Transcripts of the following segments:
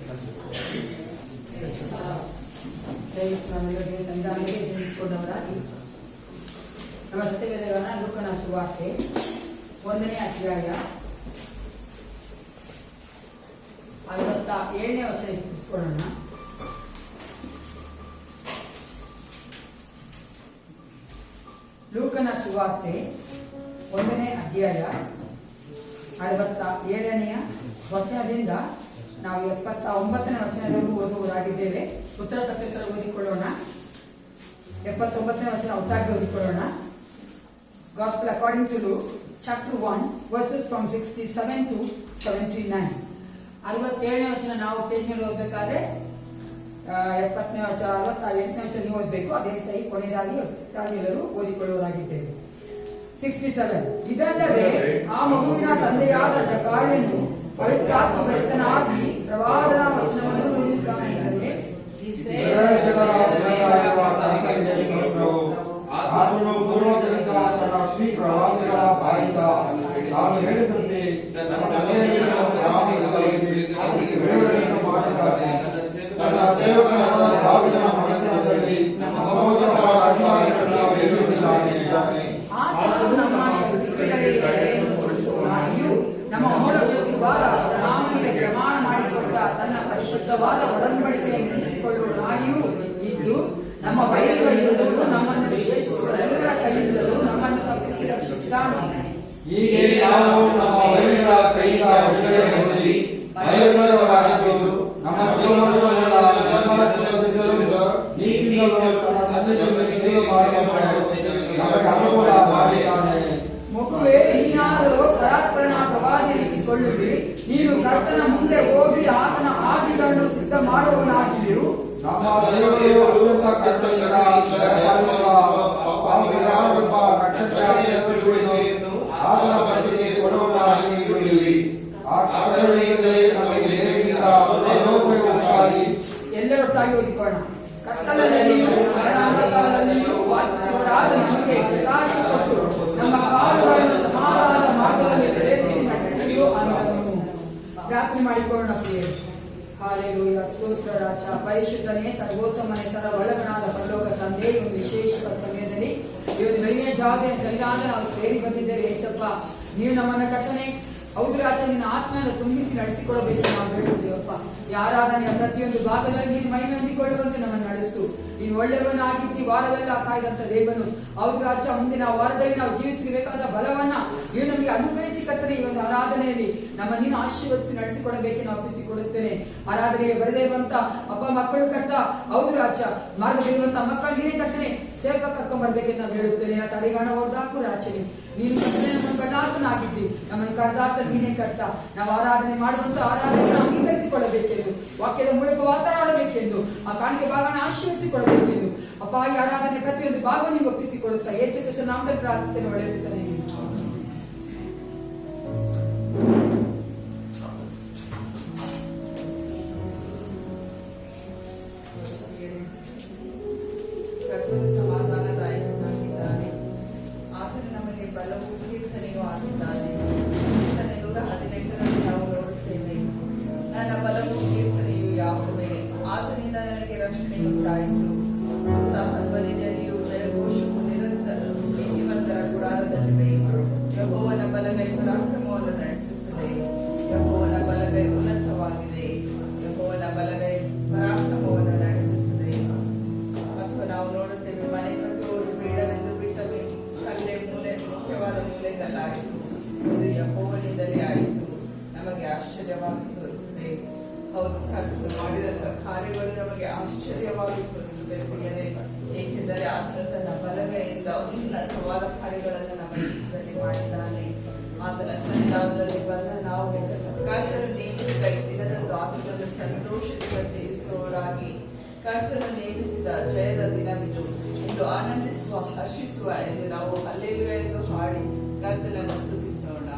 ನಮ್ಮ ಸತ್ಯವೇದಗಳ ಲೂಕನ ಸುವಾರ್ತೆ 1ನೇ ಅಧ್ಯಾಯ 57ನೇ ವಚನ ಇಟ್ಕೊಳ್ಳೋಣ. ಲೂಕನ ಸುವಾರ್ತೆ 1ನೇ ಅಧ್ಯಾಯ 67ನೇ ವಚನದಿಂದ ನಾವು 79ನೇ ವಚನದವರೆಗೂ ಓದುವುದಾಗಿದ್ದೇವೆ. ಉತ್ತರ ಪ್ರತ್ಯುತ್ತರ ಓದಿಕೊಳ್ಳೋಣ. 79ನೇ ವಚನ ಒಟ್ಟಾಗಿ ಓದಿಕೊಳ್ಳೋಣ. Gospel according to Luke, chapter 1, verses from 67 to 79. 67ನೇ ವಚನ ನಾವು ಸ್ಟೇಜ್ ಮೇಲೆ ಓದಬೇಕಾದ್ರೆ 70ನೇ ವಚನ 68ನೇ ವಚನ ನೀವು ಓದಬೇಕು. ಅದೇ ರೀತಿ ಕೊನೆಯದಾಗಿ ಎಲ್ಲರೂ ಓದಿಕೊಳ್ಳುವುದಾಗಿದ್ದೇವೆ. 67. ಇದಲ್ಲದೆ ಆ ಮಗುವಿನ ತಂದೆಯಾದ ಜಕಾರ್ಯನು ಪವಿತ್ರಾತ್ಮ ಭರಿತನಾಗಿ ಪ್ರವಾದನಾ ವಚನವನ್ನು ನುಡಿಯುತ್ತಾನೆ. ಆತನು ಪೂರ್ವದಿಂದ ತನ್ನ ಶ್ರೀ ಪ್ರವಾದಿಗಳ ಬಾಯಿಂದ ತಾನು ಹೇಳಿದಂತೆ ಬಿಡುಗಡೆಯನ್ನು ಮಾಡಿದ್ದಾನೆ. ತನ್ನ ಸೇವಕನಾದ ದಾವೀದನ ಮನೆತನದಲ್ಲಿ ನಮ್ಮ ರಾಮನಿಗೆ ಪ್ರಮಾಣ ಮಾಡಿಕೊಟ್ಟ ತನ್ನ ಪರಿಶುದ್ಧವಾದ ಒಡಂಬಡಿಕೆಯನ್ನು ನೆನೆಸಿಕೊಳ್ಳುವನಾಗಿಯೂ ಇದ್ದು ನಮ್ಮ ವೈರಿಗಳಿಂದಲೂ ನಮ್ಮನ್ನು ದ್ವೇಷಿಸುವವರೆಲ್ಲರ ಕೈಯಿಂದಲೂ ನಮ್ಮನ್ನು ತಪ್ಪಿಸಿ ರಕ್ಷಿಸಿದ್ದಾನೆ. ಹೀಗೆ ನಾವು ನಮ್ಮ ವೈರಿಗಳ ಕೈಯಿಂದ ಬಿಡುಗಡೆ ಹೊಂದಿ ಭಯವಿಲ್ಲದವರಾಗಿದ್ದು ನಮ್ಮ ಮಗುವೇ, ನೀನಾದರೂ ಪರಾತ್ಪರನ ಪ್ರವಾದಿಸಿಕೊಳ್ಳುವಿ. ನೀನು ಕರ್ತನ ಮುಂದೆ ಹೋಗಿ ಆತನ ಆದಿಗಳನ್ನು ಸಿದ್ಧ ಮಾಡುವವನಾಗಿಯೂ ನಮ್ಮ ದೇವರು ಆತನ ಪರಿಚಯ ಕೊಡುವವನಾಗಿರುವಲ್ಲಿ ಎಲ್ಲರೊಟ್ಟಾಗಿ ಓದಿಕೊಳ್ಳೋಣ. ಕತ್ತಲಲ್ಲಿಯೂ ಮರಣಾಂಧಕಾರದಲ್ಲಿಯೂ ವಾಸಿಸುವವರಾದ ನಮಗೆ ಪ್ರಕಾಶ ಕೊಟ್ಟು ನಮ್ಮ ಕಾಲುಗಳನ್ನು ಸಮಾಧಾನದ ಮಾರ್ಗದಲ್ಲಿ ನಡೆಸಿ ನಡೆಸಿಯೋ ಅನ್ನೋದನ್ನು ಪ್ರಾರ್ಥನೆ ಮಾಡಿಕೊಳ್ಳೋಣ. ಪ್ರಿಯರೇ, ಹಾಲೆಲೂಯಾ, ಸ್ತೋತ್ರ ರಾಜ, ಪರಿಶುದ್ಧನೇ, ಸರ್ವೋತ್ತಮನೇ, ಒಳಗನಾದ ಪರಲೋಕ ತಂದೆ, ಒಂದು ವಿಶೇಷ ಸಮಯದಲ್ಲಿ ಇವತ್ತು ಬೆಳಿಗ್ಗೆ ಜಾಗೃತಿಯ ಸನ್ನಿಧಾನ ನಾವು ಸೇರಿ ಬಂದಿದ್ದೇವೆ. ಏಸಪ್ಪ, ನೀವು ನಮ್ಮನ್ನ ಕರ್ತನೆ ಹೌದು ರಾಜ, ನಿನ್ನ ಆತ್ಮನ ತುಂಬಿಸಿ ನಡೆಸಿಕೊಳ್ಳಬೇಕು ನಾವು ಬೇಡುತ್ತೇವಪ್ಪ. ಯಾರಾಧನೆಯ ಪ್ರತಿಯೊಂದು ಭಾಗದಲ್ಲಿ ನೀನು ಮಹಿಮೆ ಹೊಂದಿಕೊಳ್ಳುವಂತೆ ನಮ್ಮನ್ನು ನಡೆಸು. ನೀನು ಒಳ್ಳೆಯವನಾಗಿದ್ದಿ, ವಾರವೆಲ್ಲ ಕಾಯ್ದಂತ ದೇವನು. ಹೌದು ರಾಜ, ಮುಂದಿನ ವಾರದಲ್ಲಿ ನಾವು ಜೀವಿಸಬೇಕಾದ ಬಲವನ್ನ ನೀವು ನಮಗೆ ಅನುಗ್ರಹಿಸಿ ಕರ್ತನೆ. ಈ ಒಂದು ಆರಾಧನೆಯಲ್ಲಿ ನಮ್ಮ ನೀನು ಆಶೀರ್ವದಿಸಿ ನಡೆಸಿಕೊಡಬೇಕೆ ನಾವು ಒಪ್ಪಿಸಿಕೊಡುತ್ತೇನೆ. ಆರಾಧನೆಗೆ ಬರದೇ ಇರುವಂತ ಅಪ್ಪ ಮಕ್ಕಳು ಕರ್ತ, ಹೌದು ರಾಜ, ಮಾರ್ಗದಲ್ಲಿರುವಂತಹ ಮಕ್ಕಳು ನೀನೇ ಕರ್ತನೆ ಸೇಫ ಕರ್ಕೊಂಡ್ ಬರ್ಬೇಕೆಂದು ನಾವು ಹೇಳುತ್ತೇನೆ. ಆ ತಡೆಗಾಣ ಹೊಡೆದಾಕು ರಾಜನೇ, ನೀನು ಕರ್ತನೆ ನಮ್ಮನ್ನು ಕರ್ದಾತನಾಗಿದ್ದಿ, ನಮ್ಮನ್ನು ಕರ್ದಾತ ನೀನೇ ಕರ್ತ. ನಾವು ಆರಾಧನೆ ಮಾಡುವಂತ ಆರಾಧನೆ ಅಂಗೀಕರಿಸಿಕೊಳ್ಳಬೇಕೆಂದು, ವಾಕ್ಯದ ಮೂಲಕ ಮಾತನಾಡಬೇಕೆಂದು, ಆ ಕಾಣಿಕೆ ಭಾಗನ ಆಶೀರ್ವದಿಸಿಕೊಳ್ಳಬೇಕೆಂದು ಅಪ್ಪ ಈ ಆರಾಧನೆ ಪ್ರತಿಯೊಂದು ಭಾಗವನ್ನು ಒಪ್ಪಿಸಿಕೊಡುತ್ತಾ ಯೇಸು ಕ್ರಿಸ್ತನ ನಾಮದಲ್ಲಿ ಪ್ರಾರ್ಥಿಸುತ್ತೇನೆ. ಒಳ್ಳೆಯದಾನೆ. ಸಮಾಧಾನದಾಯಕನಾಗಿದ್ದಾನೆ. ಆತನು ನಮಗೆ ಬಲವು ಕೀರ್ತನೆಯೂ ಆಗಿದ್ದಾನೆ. 118ರಲ್ಲಿ ನಾವು ನೋಡುತ್ತೇವೆ, ನನ್ನ ಬಲವು ಕೀರ್ತನೆಯು ಯಾಹುವೇ, ಆತನಿಂದ ನನಗೆ ರಕ್ಷಣೆ ಉಂಟಾಯಿತು. ಉತ್ಸಾಹಧ್ವನಿಯಲ್ಲಿಯೂ ಜಯಘೋಷವು ನಿರಂತರ ನೀತಿವಂತರ ಗುಡಾರದಲ್ಲಿವೆ. ಯೆಹೋವನ ಬಲಗೈ ಪರಾಕ್ರಮವನ್ನು ನಡೆಸುತ್ತದೆ. ಯೆಹೋವನ ಬಲಗೈ ಉನ್ನತವಾಗಿದೆ. ಯೆಹೋವನ ಬಲಗೈ ಪರಾಕ್ರಮವನ್ನು ನಡೆಸುತ್ತದೆ. ಅಥವಾ ನಾವು ನೋಡುತ್ತೇವೆ, ಮನೆ ಕಟ್ಟುವವರು ಬೇಡವೆಂದು ಬಿಟ್ಟವೆ, ಕಲ್ಲೇ ಮುಖ್ಯವಾದ ಮೂಲೆಗಲ್ಲಾಯಿತು. ಇದು ಯೆಹೋವನಿಂದಲೇ ಆಯಿತು. ನಮಗೆ ಆಶ್ಚರ್ಯವಾಗಿ ತೋರುತ್ತದೆ. ಹೌದು, ಕರ್ತನು ಮಾಡಿದಂತಹ ಕಾರ್ಯಗಳು ನಮಗೆ ಆಶ್ಚರ್ಯವಾಗಿ ತೋರುತ್ತದೆ ಪ್ರಿಯರೇ. ಏಕೆಂದರೆ ಆತನು ತನ್ನ ಬಲಗೈಯಿಂದ ಉನ್ನತವಾದ ಕಾರ್ಯಗಳನ್ನು ನಮ್ಮ ಜೀವಿತದಲ್ಲಿ ಮಾಡಿದ್ದಾನೆ. ಆತನ ಸನ್ನಿಧಾನದಲ್ಲಿ ಬಂದ ನಾವು ಕರ್ತನು ನೇಮಿಸಿದ ಈ ದಿನದಂದು ಆತನನ್ನು ಸಂತೋಷದಿಂದ ಸೇರಿಸುವವರಾಗಿ ಕರ್ತನು ನೇಮಿಸಿದ ಜಯದ ದಿನವಿದು ಎಂದು ಆನಂದಿಸುವ, ಹರ್ಷಿಸುವ ಎಂದು ನಾವು ಹಲ್ಲೆಲೂಯಾ ಎಂದು ಹಾಡಿ ಕರ್ತನನ್ನು ಸ್ತುತಿಸೋಣ.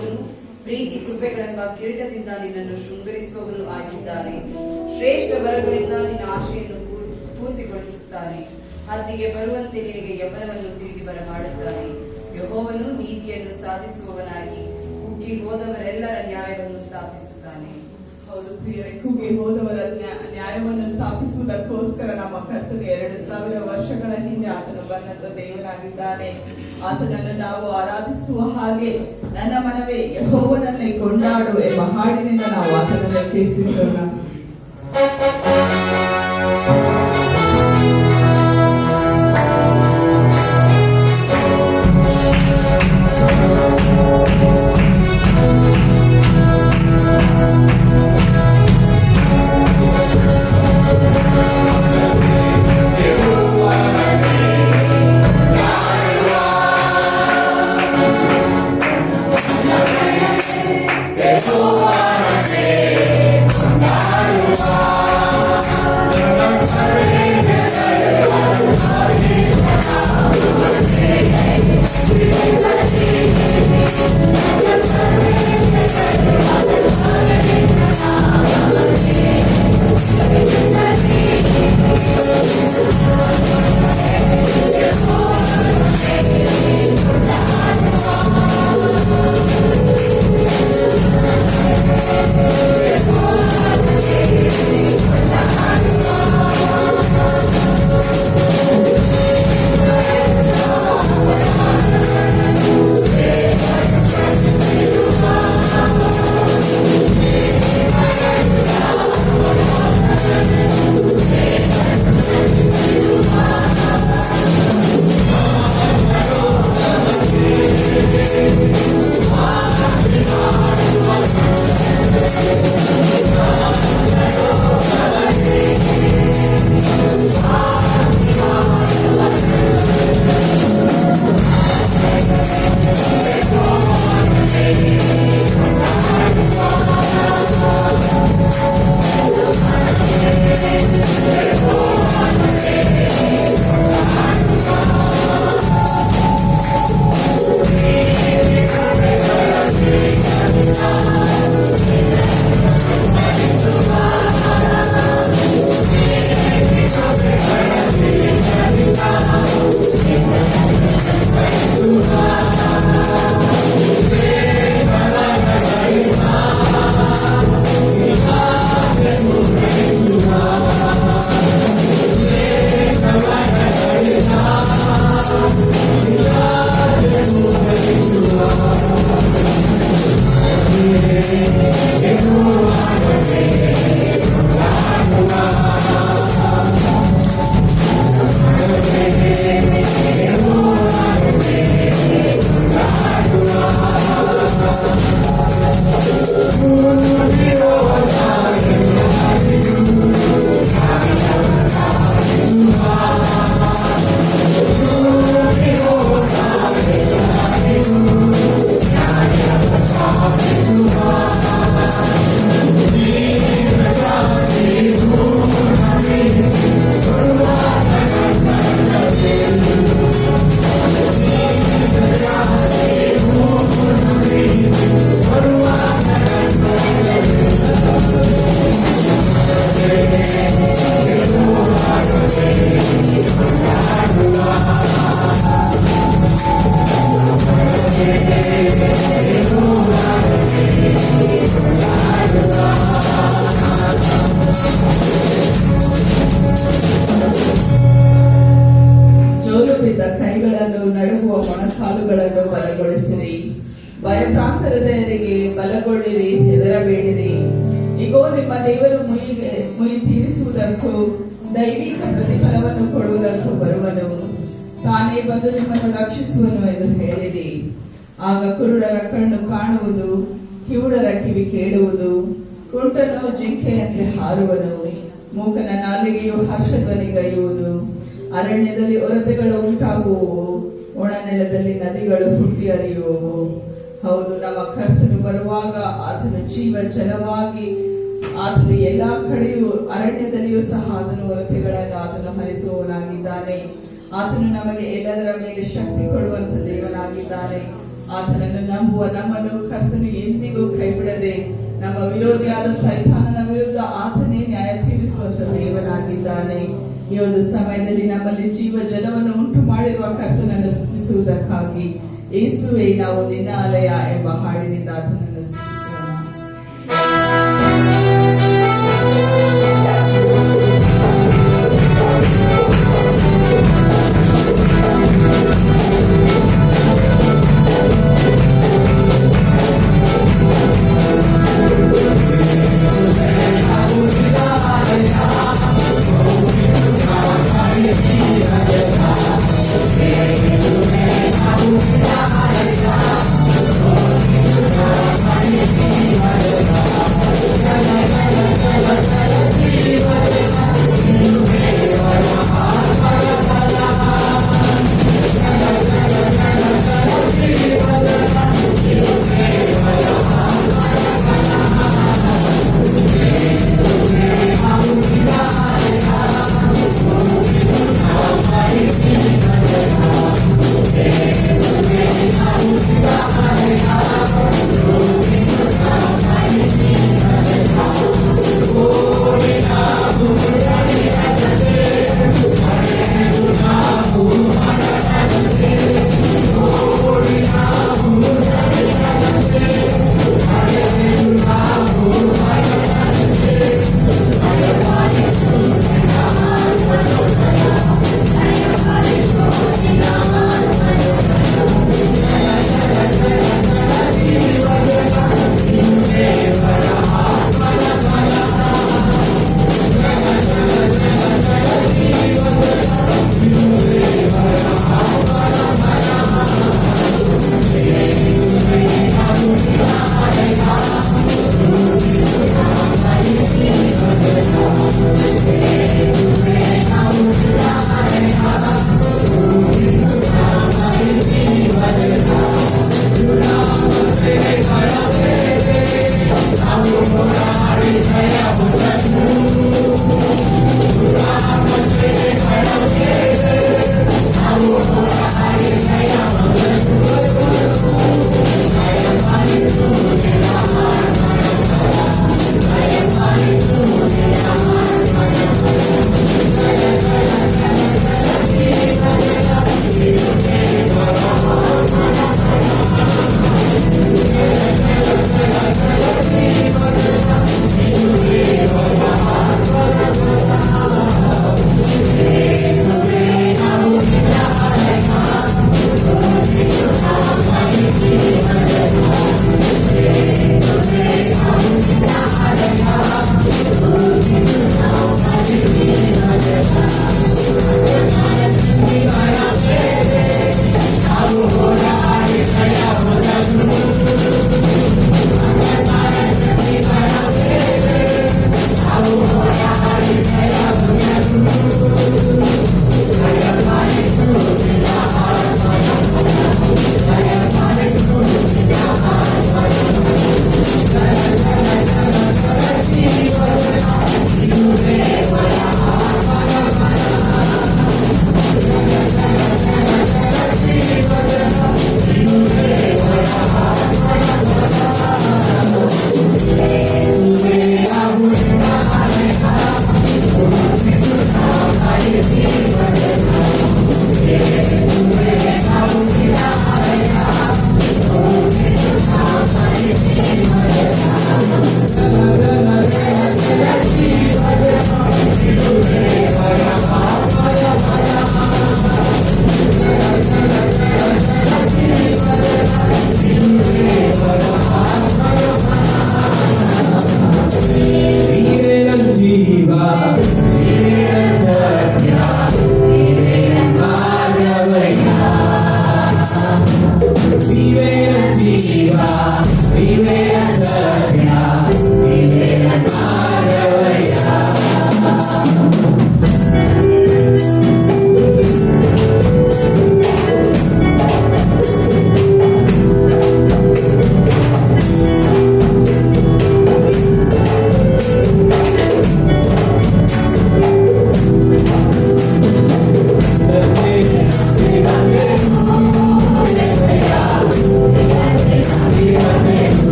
ಮಾಡುವವನು, ಪ್ರೀತಿ ಕೃಪೆಗಳೆಂಬ ಕಿರೀಟದಿಂದ ನಿನ್ನನ್ನು ಶೃಂಗರಿಸುವವನು ಆಗಿದ್ದಾನೆ. ಶ್ರೇಷ್ಠ ವರಗಳಿಂದ ನಿನ್ನ ಆಶೆಯನ್ನು ಪೂರ್ತಿಗೊಳಿಸುತ್ತಾನೆ. ಹದ್ದಿಗೆ ಬರುವಂತೆ ನಿನಗೆ ಯೌವನವನ್ನು ತಿರುಗಿ ಬರಮಾಡುತ್ತಾನೆ. ಯೆಹೋವನು ನೀತಿಯನ್ನು ಸಾಧಿಸುವವನಾಗಿ ಕುಗ್ಗಿ ಹೋದವರೆಲ್ಲರ ನ್ಯಾಯವನ್ನು ಸ್ಥಾಪಿಸುತ್ತಾನೆ. ಹೌದು ಪ್ರಿಯರೇ, ಕುಗ್ಗಿ ಹೋದವರ ನ್ಯಾಯವನ್ನು ಸ್ಥಾಪಿಸುವುದಕ್ಕೋಸ್ಕರ ನಮ್ಮ ಕರ್ತನು 2000 ವರ್ಷಗಳ ಹಿಂದೆ ಆತನು ಬಂದಂತ ದೇವನಾಗಿದ್ದಾನೆ. ಆತನನ್ನು ನಾವು ಆರಾಧಿಸುವ ಹಾಗೆ ನನ್ನ ಮನವೇ ಯೆಹೋವನನ್ನೇ ಕೊಂಡಾಡು ಎಂಬ ಹಾಡಿನಿಂದ ನಾವು ಆತನನ್ನು ಕೀರ್ತಿಸೋಣ. ಕೈಗಳನ್ನು ನಡುಗುವ ಮೊಣಕಾಲುಗಳನ್ನು ಬಲಗೊಳಿಸಿರಿ. ಭಯಭ್ರಾಂತರದವರಿಗೆ ಬಲಗೊಳ್ಳಿರಿ, ಹೆದರಬೇಡಿರಿ. ಇಗೋ ನಿಮ್ಮ ದೇವರು ಮುಯಿ ತೀರಿಸುವುದಕ್ಕೂ ದೈವಿಕ ಪ್ರತಿಫಲವನ್ನು ಕೊಡುವುದಕ್ಕೂ ಬರುವನು. ತಾನೇ ಬಂದು ನಿಮ್ಮನ್ನು ರಕ್ಷಿಸುವನು ಎಂದು ಹೇಳಿರಿ. ಆಗ ಕುರುಡರ ಕಣ್ಣು ಕಾಣುವುದು, ಕಿವುಡರ ಕಿವಿ ಕೇಳುವುದು, ಕುಂಟನು ಜಿಂಕೆಯಂತೆ ಹಾರುವನು, ಮೂಕನ ನಾಲಿಗೆಯು ಹರ್ಷಧ್ವನಿಗೈಯುವುದು. ಅರಣ್ಯದಲ್ಲಿ ಒರತೆಗಳು ಉಂಟಾಗುವವು, ಒಣ ನೆಲದಲ್ಲಿ ನದಿಗಳು ಹುಟ್ಟಿ ಹರಿಯುವವು. ಹೌದು, ನಮ್ಮ ಕರ್ತನು ಬರುವಾಗ ಆತನು ಜೀವ ಜಲವಾಗಿ ಆತನು ಎಲ್ಲಾ ಕಡೆಯೂ ಅರಣ್ಯದಲ್ಲಿಯೂ ಸಹ ಆತನು ಒರತೆಗಳನ್ನು ಆತನು ಹರಿಸುವವನಾಗಿದ್ದಾನೆ. ಆತನು ನಮಗೆ ಎಲ್ಲದರ ಮೇಲೆ ಶಕ್ತಿ ಕೊಡುವಂತ ದೇವನಾಗಿದ್ದಾನೆ. ಆತನನ್ನು ನಂಬುವ ನಮ್ಮನ್ನು ಕರ್ತನು ಎಂದಿಗೂ ಕೈಬಿಡದೆ ನಮ್ಮ ವಿರೋಧಿಯಾದ ಸೈತಾನನ ವಿರುದ್ಧ ಆತನೇ ನ್ಯಾಯ ತೀರಿಸುವಂತ ದೇವನಾಗಿದ್ದಾನೆ. ಈ ಒಂದು ಸಮಯದಲ್ಲಿ ನಮ್ಮಲ್ಲಿ ಜೀವ ಜಲವನ್ನು ಉಂಟು ಮಾಡಿರುವ ಕರ್ತನನ್ನು ಸ್ತುತಿಸುವುದಕ್ಕಾಗಿ ಯೇಸುವೇ ನಾವು ನಿನ್ನ ಆಲಯ ಎಂಬ ಹಾಡಿನಿಂದ ಆತನನ್ನು ಸ್ತುತಿಸೋಣ. Thank you.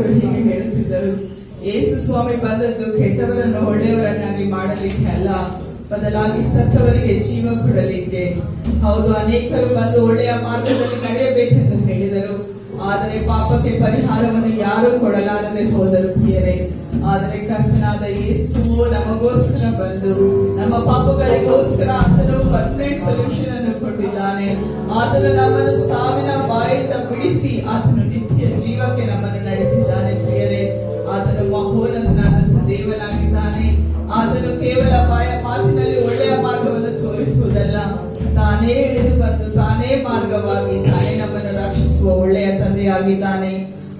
ಬೋಧಕರು ಹೀಗೆ ಹೇಳುತ್ತಿದ್ದರು, ಯೇಸು ಸ್ವಾಮಿ ಬಂದದ್ದು ಕೆಟ್ಟವರನ್ನು ಒಳ್ಳೆಯವರನ್ನಾಗಿ ಮಾಡಲಿಕ್ಕೆ ಅಲ್ಲ, ಬದಲಾಗಿ ಸತ್ತವರಿಗೆ ಜೀವ ಕೊಡಲಿಕ್ಕೆ. ಹೌದು, ಅನೇಕರು ಬಂದು ಒಳ್ಳೆಯ ಮಾರ್ಗದಲ್ಲಿ ನಡೆಯಬೇಕೆಂದು ಹೇಳಿದರು, ಆದರೆ ಪಾಪಕ್ಕೆ ಪರಿಹಾರವನ್ನು ಯಾರೂ ಕೊಡಲಾರದೆ ಹೋದರು ಪ್ರಿಯರೇ. ಆದರೆ ಕರ್ತನಾದ ಯೇಸುವು ನಮಗೋಸ್ಕರ ಬಂದು ನಮ್ಮ ಪಾಪಗಳಿಗೋಸ್ಕರ ಆತನು ಪರ್ಮನೆಂಟ್ ಸೊಲ್ಯೂಷನ್ ಅನ್ನು ಕೊಟ್ಟಿದ್ದಾನೆ. ಆತನು ನಮ್ಮನ್ನು ಸಾವಿನ ಬಾಯಿಂದ ಬಿಡಿಸಿ ಆತನು ನಿತ್ಯ ಜೀವಕ್ಕೆ ನಮ್ಮನ್ನು ನಡೆಸಿದ್ದಾನೆ ಪ್ರಿಯರೇ. ಆತನು ಮಹೋನ್ನತನಾದಂಥ ದೇವನಾಗಿದ್ದಾನೆ. ಆತನು ಕೇವಲ ಬಾಯ ಮಾತಿನಲ್ಲಿ ಒಳ್ಳೆಯ ಮಾರ್ಗವನ್ನು ತೋರಿಸುವುದಲ್ಲ, ತಾನೇ ಇಳಿದು ಬಂದು ತಾನೇ ಮಾರ್ಗವಾಗಿ ತಾನೇ ನಮ್ಮನ್ನು ರಕ್ಷಿಸುವ ಒಳ್ಳೆಯ ತಂದೆಯಾಗಿದ್ದಾನೆ.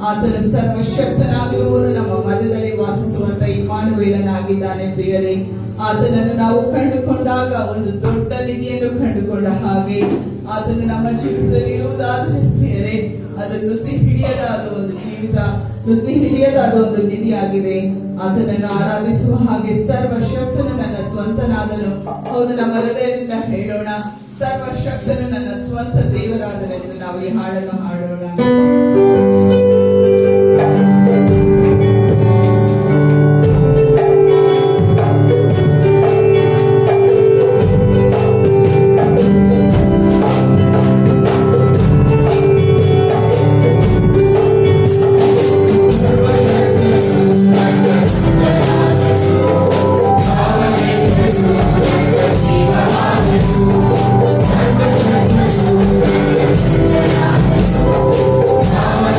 ಆತನು ಸರ್ವಶಕ್ತನಾಗಿರುವನು, ನಮ್ಮ ಮಧ್ಯದಲ್ಲಿ ವಾಸಿಸುವಂತ ಇಮ್ಮಾನುವೇಲನಾಗಿದ್ದಾನೆ ಪ್ರಿಯರೇ. ಆತನನ್ನು ನಾವು ಕಂಡುಕೊಂಡಾಗ ಒಂದು ದೊಡ್ಡ ನಿಧಿಯನ್ನು ಕಂಡುಕೊಂಡ ಹಾಗೆ ಆತನು ನಮ್ಮ ಜೀವಿತದಲ್ಲಿ ಇರುವುದಾದರೆ ಪ್ರಿಯರೇ, ಅದು ನುಸಿ ಹಿಡಿಯದಾದ ಒಂದು ಜೀವಿತ, ನುಸಿ ಹಿಡಿಯದಾದ ಒಂದು ನಿಧಿಯಾಗಿದೆ. ಆತನನ್ನು ಆರಾಧಿಸುವ ಹಾಗೆ ಸರ್ವಶಕ್ತನು ನನ್ನ ಸ್ವಂತನಾದನು. ಹೌದು, ನಮ್ಮ ಹೃದಯದಿಂದ ಹೇಳೋಣ, ಸರ್ವಶಕ್ತನು ನನ್ನ ಸ್ವಂತ ದೇವರಾದನೆಂದು ನಾವು ಈ ಹಾಡನ್ನು ಹಾಡೋಣ. Sawa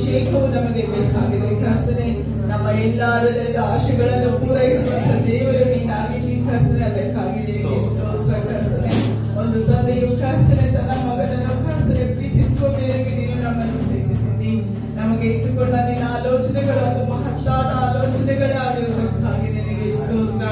ಅಭಿಷೇಕವು ನಮಗೆ ಬೇಕಾಗಿದೆ ಕರ್ತನೆ. ನಮ್ಮ ಎಲ್ಲಾ ಹೃದಯದ ಆಶೆಗಳನ್ನು ಪೂರೈಸುವಂತ ದೇವರು ನೀನಾಗಿದ್ದಿ ಕರ್ತನೆ. ಅದಕ್ಕಾಗಿ ನಿನಗೆ ಸ್ತೋತ್ರ ಕರ್ತನೆ. ಒಂದು ತಂದೆಯು ಕರ್ತನೆ ತನ್ನ ಮಗನನ್ನು ಕರ್ತನೆ ಪ್ರೀತಿಸುವ ಮೇರೆಗೆ ನೀನು ನಮ್ಮನ್ನು ಪ್ರೀತಿಸಿದ್ದಿ. ನಮಗೆ ಇಟ್ಟುಕೊಂಡ ನಿನ್ನ ಆಲೋಚನೆಗಳು ಅದು ಮಹತ್ತಾದ ಆಲೋಚನೆಗಳಾಗಿರುವುದಕ್ಕಾಗಿ ನಿನಗೆ ಸ್ತೋತ್ರ.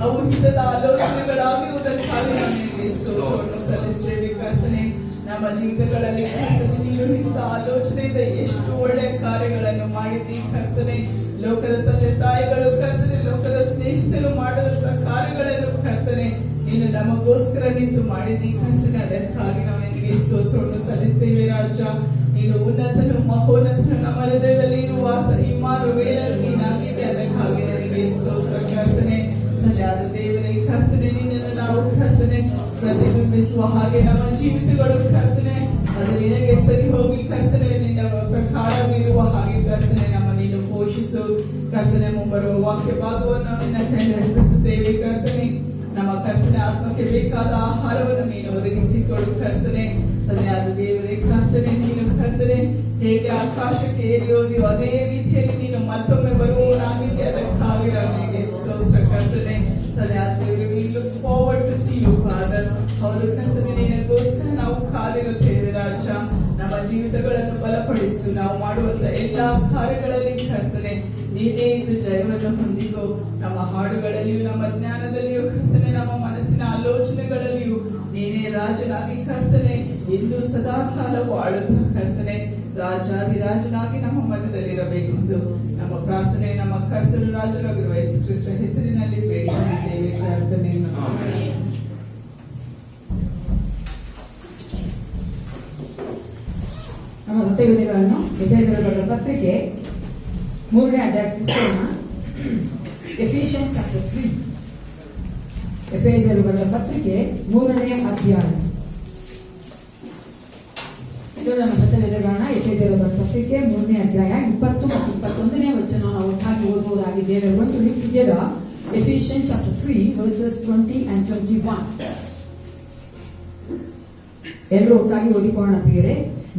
ಅವು ಹಿತದ ಆಲೋಚನೆಗಳಾಗಿರುವುದಕ್ಕಾಗಿ ನಾವು ನಿನಗೆ ಸ್ತೋತ್ರವನ್ನು ಸಲ್ಲಿಸ್ತೇವೆ ಕರ್ತನೆ. ನಮ್ಮ ಜೀವಿತಗಳಲ್ಲಿ ಕರ್ತನೆ ನೀನು ಇಂಥ ಆಲೋಚನೆಯಿಂದ ಎಷ್ಟು ಒಳ್ಳೆಯ ಕಾರ್ಯಗಳನ್ನು ಮಾಡಿದ್ದಿ ಕರ್ತನೆ. ಲೋಕದ ತಂದೆ ತಾಯಿಗಳು ಕರ್ತನೆ, ಲೋಕದ ಸ್ನೇಹಿತರು ಮಾಡದಂತ ಕಾರ್ಯಗಳನ್ನು ಕರ್ತನೆ ನೀನು ನಮಗೋಸ್ಕರ ನಿಂತು ಮಾಡಿದ್ದಿ ಕರ್ತನೆ. ಅದಕ್ಕಾಗಿ ನಾವು ನಿನಗೆ ಸ್ತೋತ್ರವನ್ನು ಸಲ್ಲಿಸ್ತೇವೆ ರಾಜ. ನೀನು ಉನ್ನತನು ಮಹೋನ್ನತನು, ನಮ್ಮ ಹೃದಯದಲ್ಲಿ ಇರುವ ಇಮ್ಮಾನುವೇಲನು ನೀನಾಗಿದೆ. ಅದಕ್ಕಾಗಿ ನಿನಗೆ ಸ್ತೋತ್ರ ಕರ್ತನೆ. ಧನ್ಯವಾದ ದೇವರೇ ಕರ್ತನೆ. ನಿನ್ನನ್ನು ನಾವು ಕರ್ತನೆ ಪ್ರತಿಬಿಂಬಿಸುವ ಹಾಗೆ ನಮ್ಮ ಜೀವಿತಗಳು ಕರ್ತನೆ ಅದು ನಿನಗೆ ಸರಿ ಹೋಗಿ ಕರ್ತನೆ ನಿನ್ನ ಪ್ರಕಾರವಿರುವ ಹಾಗೆ ಕರ್ತನೆ ನಮ್ಮ ನೀನು ಪೋಷಿಸು ಕರ್ತನೆ. ಮುಂಬರುವ ವಾಕ್ಯ ಭಾಗವನ್ನು ನಿನ್ನ ಕೈಯಲ್ಲಿ ಅರ್ಪಿಸುತ್ತೇವೆ ಕರ್ತನೆ. ನಮ್ಮ ಕರ್ತನೆ ಆತ್ಮಕ್ಕೆ ಬೇಕಾದ ಆಹಾರವನ್ನು ನೀನು ಒದಗಿಸಿಕೊಡು ಕರ್ತನೆ. ಧನ್ಯವಾದ ದೇವರೇ ಕರ್ತನೆ. ನೀನು ಕರ್ತನೆ ಹೇಗೆ ಆಕಾಶಕ್ಕೆ ಏರಿ ಹೋದಿಯೋ ಅದೇ ರೀತಿಯಲ್ಲಿ ನೀನು ಮತ್ತೊಮ್ಮೆ ಬರುವವನಾಗಿದ್ದೆ. ಅದಕ್ಕಾಗಿ ನನಗೆ ಸ್ತೋತ್ರ ಕರ್ತನೆ. ಧನ್ಯವಾದ ದೇವರೇ. we look forward to see you father. ಹೌದು ಕರ್ತನೆ, ನಿನಗೋಸ್ಕರ ನಾವು ಕಾದಿರುತ್ತೇವೆ ರಾಜ. ನಮ್ಮ ಜೀವಿತಗಳನ್ನು ಬಲಪಡಿಸು. ನಾವು ಮಾಡುವಂತ ಎಲ್ಲಾ ಕಾರ್ಯಗಳಲ್ಲಿ ಕರ್ತನೆ ನೀನೇ ಇದ್ದು ಜಯವನ್ನು ಹೊಂದಿಕೋ. ನಮ್ಮ ಹಾಡುಗಳಲ್ಲಿಯೂ ನಮ್ಮ ಜ್ಞಾನದಲ್ಲಿಯೂ ಕರ್ತನೆ, ನಮ್ಮ ಮನಸ್ಸಿನ ಆಲೋಚನೆಗಳಲ್ಲಿಯೂ ನೀನೇ ರಾಜನಾಗಿ ಕರ್ತನೆ ಇಂದು ಸದಾ ಕಾಲವು ಆಳುತ್ತ ಕರ್ತನೆ ರಾಜಾದಿರಾಜನಾಗಿ ನಮ್ಮ ಮಧ್ಯದಲ್ಲಿರಬೇಕೆಂದು ನಮ್ಮ ಪ್ರಾರ್ಥನೆ ನಮ್ಮ ಕರ್ತರು ರಾಜರಾಗಿರುವ ಯೇಸು ಕ್ರಿಸ್ತನ ಹೆಸರಿನಲ್ಲಿ ಬೇಡಿಕೊಂಡಿದ್ದೇವೆ ಪ್ರಾರ್ಥನೆ. ನಮ್ಮ ಸತ್ಯವೇದಗಳನ್ನು ಎಫೆಸರವರ ಪತ್ರಿಕೆ 3ನೇ ಅಧ್ಯಾಯ ಎಫಿಷಿಯನ್ಸ್ ಚಾಪ್ಟರ್ 3. ಎಫೆಸರವರ ಪತ್ರಿಕೆ 3ನೇ ಅಧ್ಯಾಯ. ಇದು ನಮ್ಮ ಸತ್ಯವೇದಗಳನ್ನ ಎಫೆಸರವರ ಪತ್ರಿಕೆ 3ನೇ ಅಧ್ಯಾಯ 20 ಮತ್ತು 21ನೇ ವಚನ ನಾವು ಒಟ್ಟಾಗಿ ಓದುವುದಾಗಿದ್ದೇವೆ. ಒಂದು ರೀತಿಯದ ಎಫಿಷಿಯನ್ಸ್ ಚಾಪ್ಟರ್ 3 verses 20 and 21. ಎಲ್ಲರೂ ಒಟ್ಟಾಗಿ ಓದಿಕೊಳ್ಳೋಣ ಪ್ರಿಯರೇ.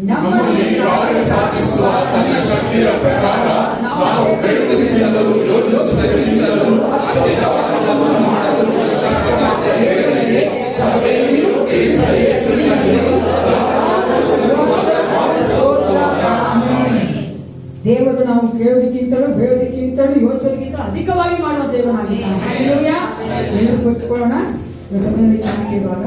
ನಮ್ಮಲ್ಲಿ ಕಾರ್ಯ ಸಾಧಿಸುವ ತನ್ನ ಶಕ್ತಿಯ ಪ್ರಕಾರ ನಾವು ಬೇಡುವುದರಿಂದಲೂ ಯೋಚಿಸುವುದರಿಂದಲೂ ಅತ್ಯಂತವನ್ನು ಮಾಡಲು ಶಕ್ತನಾದ ದೇವರಿಗೆ ಸಭೆಯಲ್ಲಿಯೂ ಕ್ರಿಸ್ತ ಯೇಸುವಿನಲ್ಲಿಯೂ ದೇವರು ನಾವು ಕೇಳೋದಕ್ಕಿಂತಲೂ ಹೇಳೋದಕ್ಕಿಂತಲೂ ಯೋಚನೆಗಿಂತಲೂ ಅಧಿಕವಾಗಿ ಮಾಡುವ ದೇವನಾಗಿದ್ದಾನೆ. ಹಲ್ಲೆಲೂಯಾ. ಎಲ್ಲರೂ ಕೂತ್ಕೊಳ್ಳೋಣ. ಸಮಯದಲ್ಲಿ ಕಾಣಿಕೆ ಇರುವಾಗ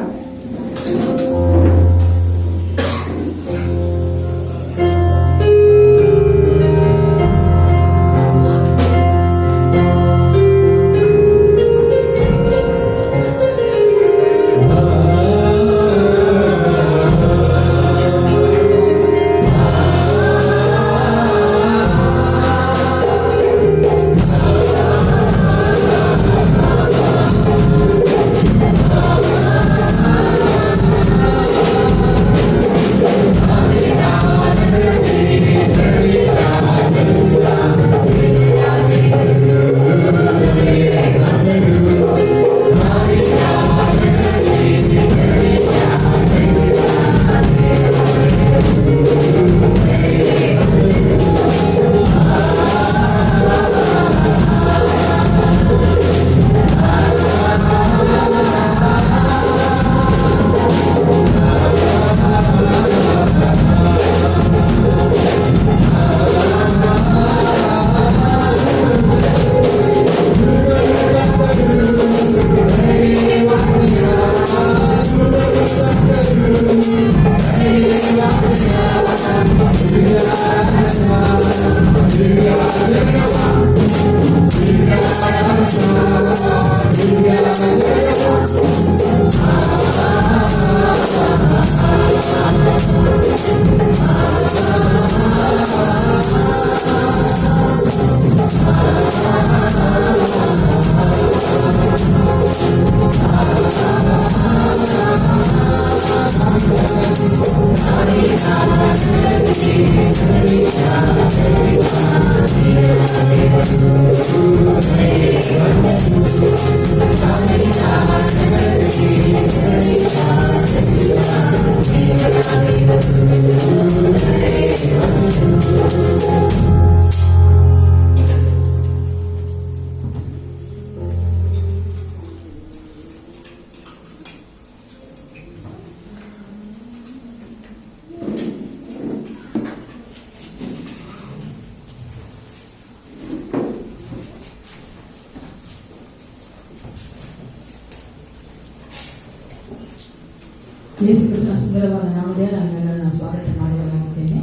ಯೇಸು ಕ್ರಿಸ್ತನ ಸುಂದರವಾದ ನಾಮದಲ್ಲಿ ನಾನೆಲ್ಲರನ್ನ ಸ್ವಾಗತ ಮಾಡಲಾಗಿದ್ದೇನೆ.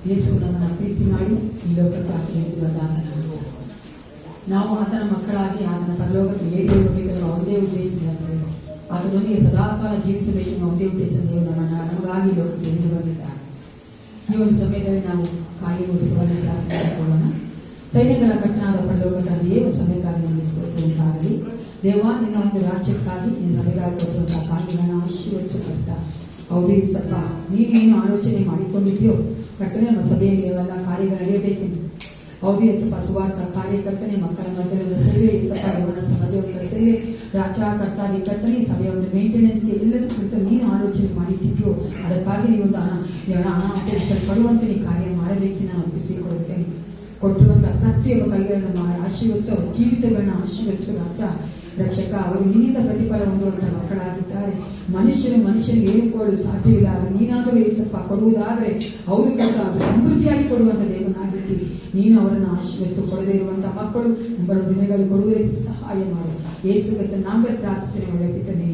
ಯೇಸು ನಮ್ಮನ್ನು ಪ್ರೀತಿ ಮಾಡಿ ಈ ಲೋಕಕ್ಕೆ ಆತನಿಗೆ ಬಂದಾಗ ನಾವು ಆತನ ಮಕ್ಕಳಾಗಿ ಆತನ ಪರಲೋಕಕ್ಕೆ ಏರಿ ಹೋಗಬೇಕೆಂಬ ಒಂದೇ ಉದ್ದೇಶದಿಂದ ಆತನೊಂದಿಗೆ ಸದಾಕಾಲ ಜೀವಿಸಬೇಕೆಂಬ ಒಂದೇ ಉದ್ದೇಶದಿಂದ ನಮಗಾಗಿ ಲೋಕಕ್ಕೆ ಎದ್ದು ಬಂದಿದ್ದಾರೆ. ಈ ಒಂದು ಸಮಯದಲ್ಲಿ ನಾವು ಕಾರ್ಯಗೋಸ್ಕರವಾಗಿ ಪ್ರಾರ್ಥನೆ ಮಾಡಿಕೊಳ್ಳೋಣ. ಸೈನ್ಯಗಳ ಕರ್ತನಾದ ಪರಲೋಕ ತಂದೆಯೇ ಒಂದು ಸಮಯಕ್ಕಾಗಿ ನಮಗೆ ಸ್ತೋತ್ರ ಉಂಟಾಗಲಿ. ದೇವಾ, ನಿನ್ನ ಒಂದು ರಾಜ್ಯಕ್ಕಾಗಿ ನಿನ್ನ ಸಭೆಗಾಗಿ ಕೊಟ್ಟಿರುವಂತಹ ಕಾರ್ಯಗಳನ್ನು ಆಶೀರ್ವದಿಸಬೇಕ. ಹೌದು ಸ್ವಲ್ಪ ನೀನೇನು ಆಲೋಚನೆ ಮಾಡಿಕೊಂಡಿದ್ಯೋ ಕರ್ತನೆ, ನಮ್ಮ ಸಭೆಯಲ್ಲಿ ಅವೆಲ್ಲ ಕಾರ್ಯಗಳು ನಡೆಯಬೇಕೆಂದು. ಹೌದು ಸ್ವಲ್ಪ ಸುವಾರ್ಥ ಕಾರ್ಯಕರ್ತನೆ, ಮಕ್ಕಳ ಮಧ್ಯದ ಸೇವೆ, ಸ್ವಲ್ಪ ಮಧ್ಯವರ್ತರ ಸೇವೆ, ರಾಜಾ ಕರ್ತಾದಿ ಕರ್ತನೆ, ಸಭೆಯ ಒಂದು ಮೇಂಟೆನೆನ್ಸ್ಗೆ ಎಲ್ಲದೂ ಕುರಿತ ನೀನು ಆಲೋಚನೆ ಮಾಡಿಟ್ಟಿದ್ಯೋ ಅದಕ್ಕಾಗಿ ನೀವೊಂದು ಹಣ ಪಡುವಂತೆ ನೀ ಕಾರ್ಯ ಮಾಡಬೇಕೆ ನಾನು ಒಪ್ಪಿಸಿಕೊಡುತ್ತೇನೆ. ಕೊಟ್ಟಿರುವಂತಹ ಪ್ರತಿಯೊಬ್ಬ ಕೈಗಳನ್ನು ಆಶೀರ್ವದಿಸುವ ಜೀವಿತಗಳನ್ನ ಆಶೀರ್ವದಿಸುವ ರಾಜ ರಕ್ಷಕ, ಅವರು ನಿನ್ನಿಂದ ಪ್ರತಿಫಲ ಹೊಂದುವಂತಹ ಮಕ್ಕಳಾಗಿದ್ದಾರೆ. ಮನುಷ್ಯನಿಗೆ ಹೇಳಿಕೊಳ್ಳಲು ಸಾಧ್ಯವಿಲ್ಲ. ನೀನಾದರೂ ಏಸಪ್ಪ ಕೊಡುವುದಾದರೆ ಹೌದು ಕರ್ತ, ಅದು ಸಮೃದ್ಧಿಯಾಗಿ ಕೊಡುವಂತ ದೇವನಾಗಿದ್ದಿ. ನೀನು ಅವರನ್ನು ಆಶೀರ್ವದಿಸು. ಕೊಡದೇ ಇರುವಂತಹ ಮಕ್ಕಳು ಬರುವ ದಿನಗಳು ಕೊಡುವುದಕ್ಕೆ ಸಹಾಯ ಮಾಡು. ಯೇಸು ಕ್ರಿಸ್ತನ ನಾಮದಲ್ಲಿ ಪ್ರಾರ್ಥನೆ ಒಳ್ಳೆ ಪಿತನೇ.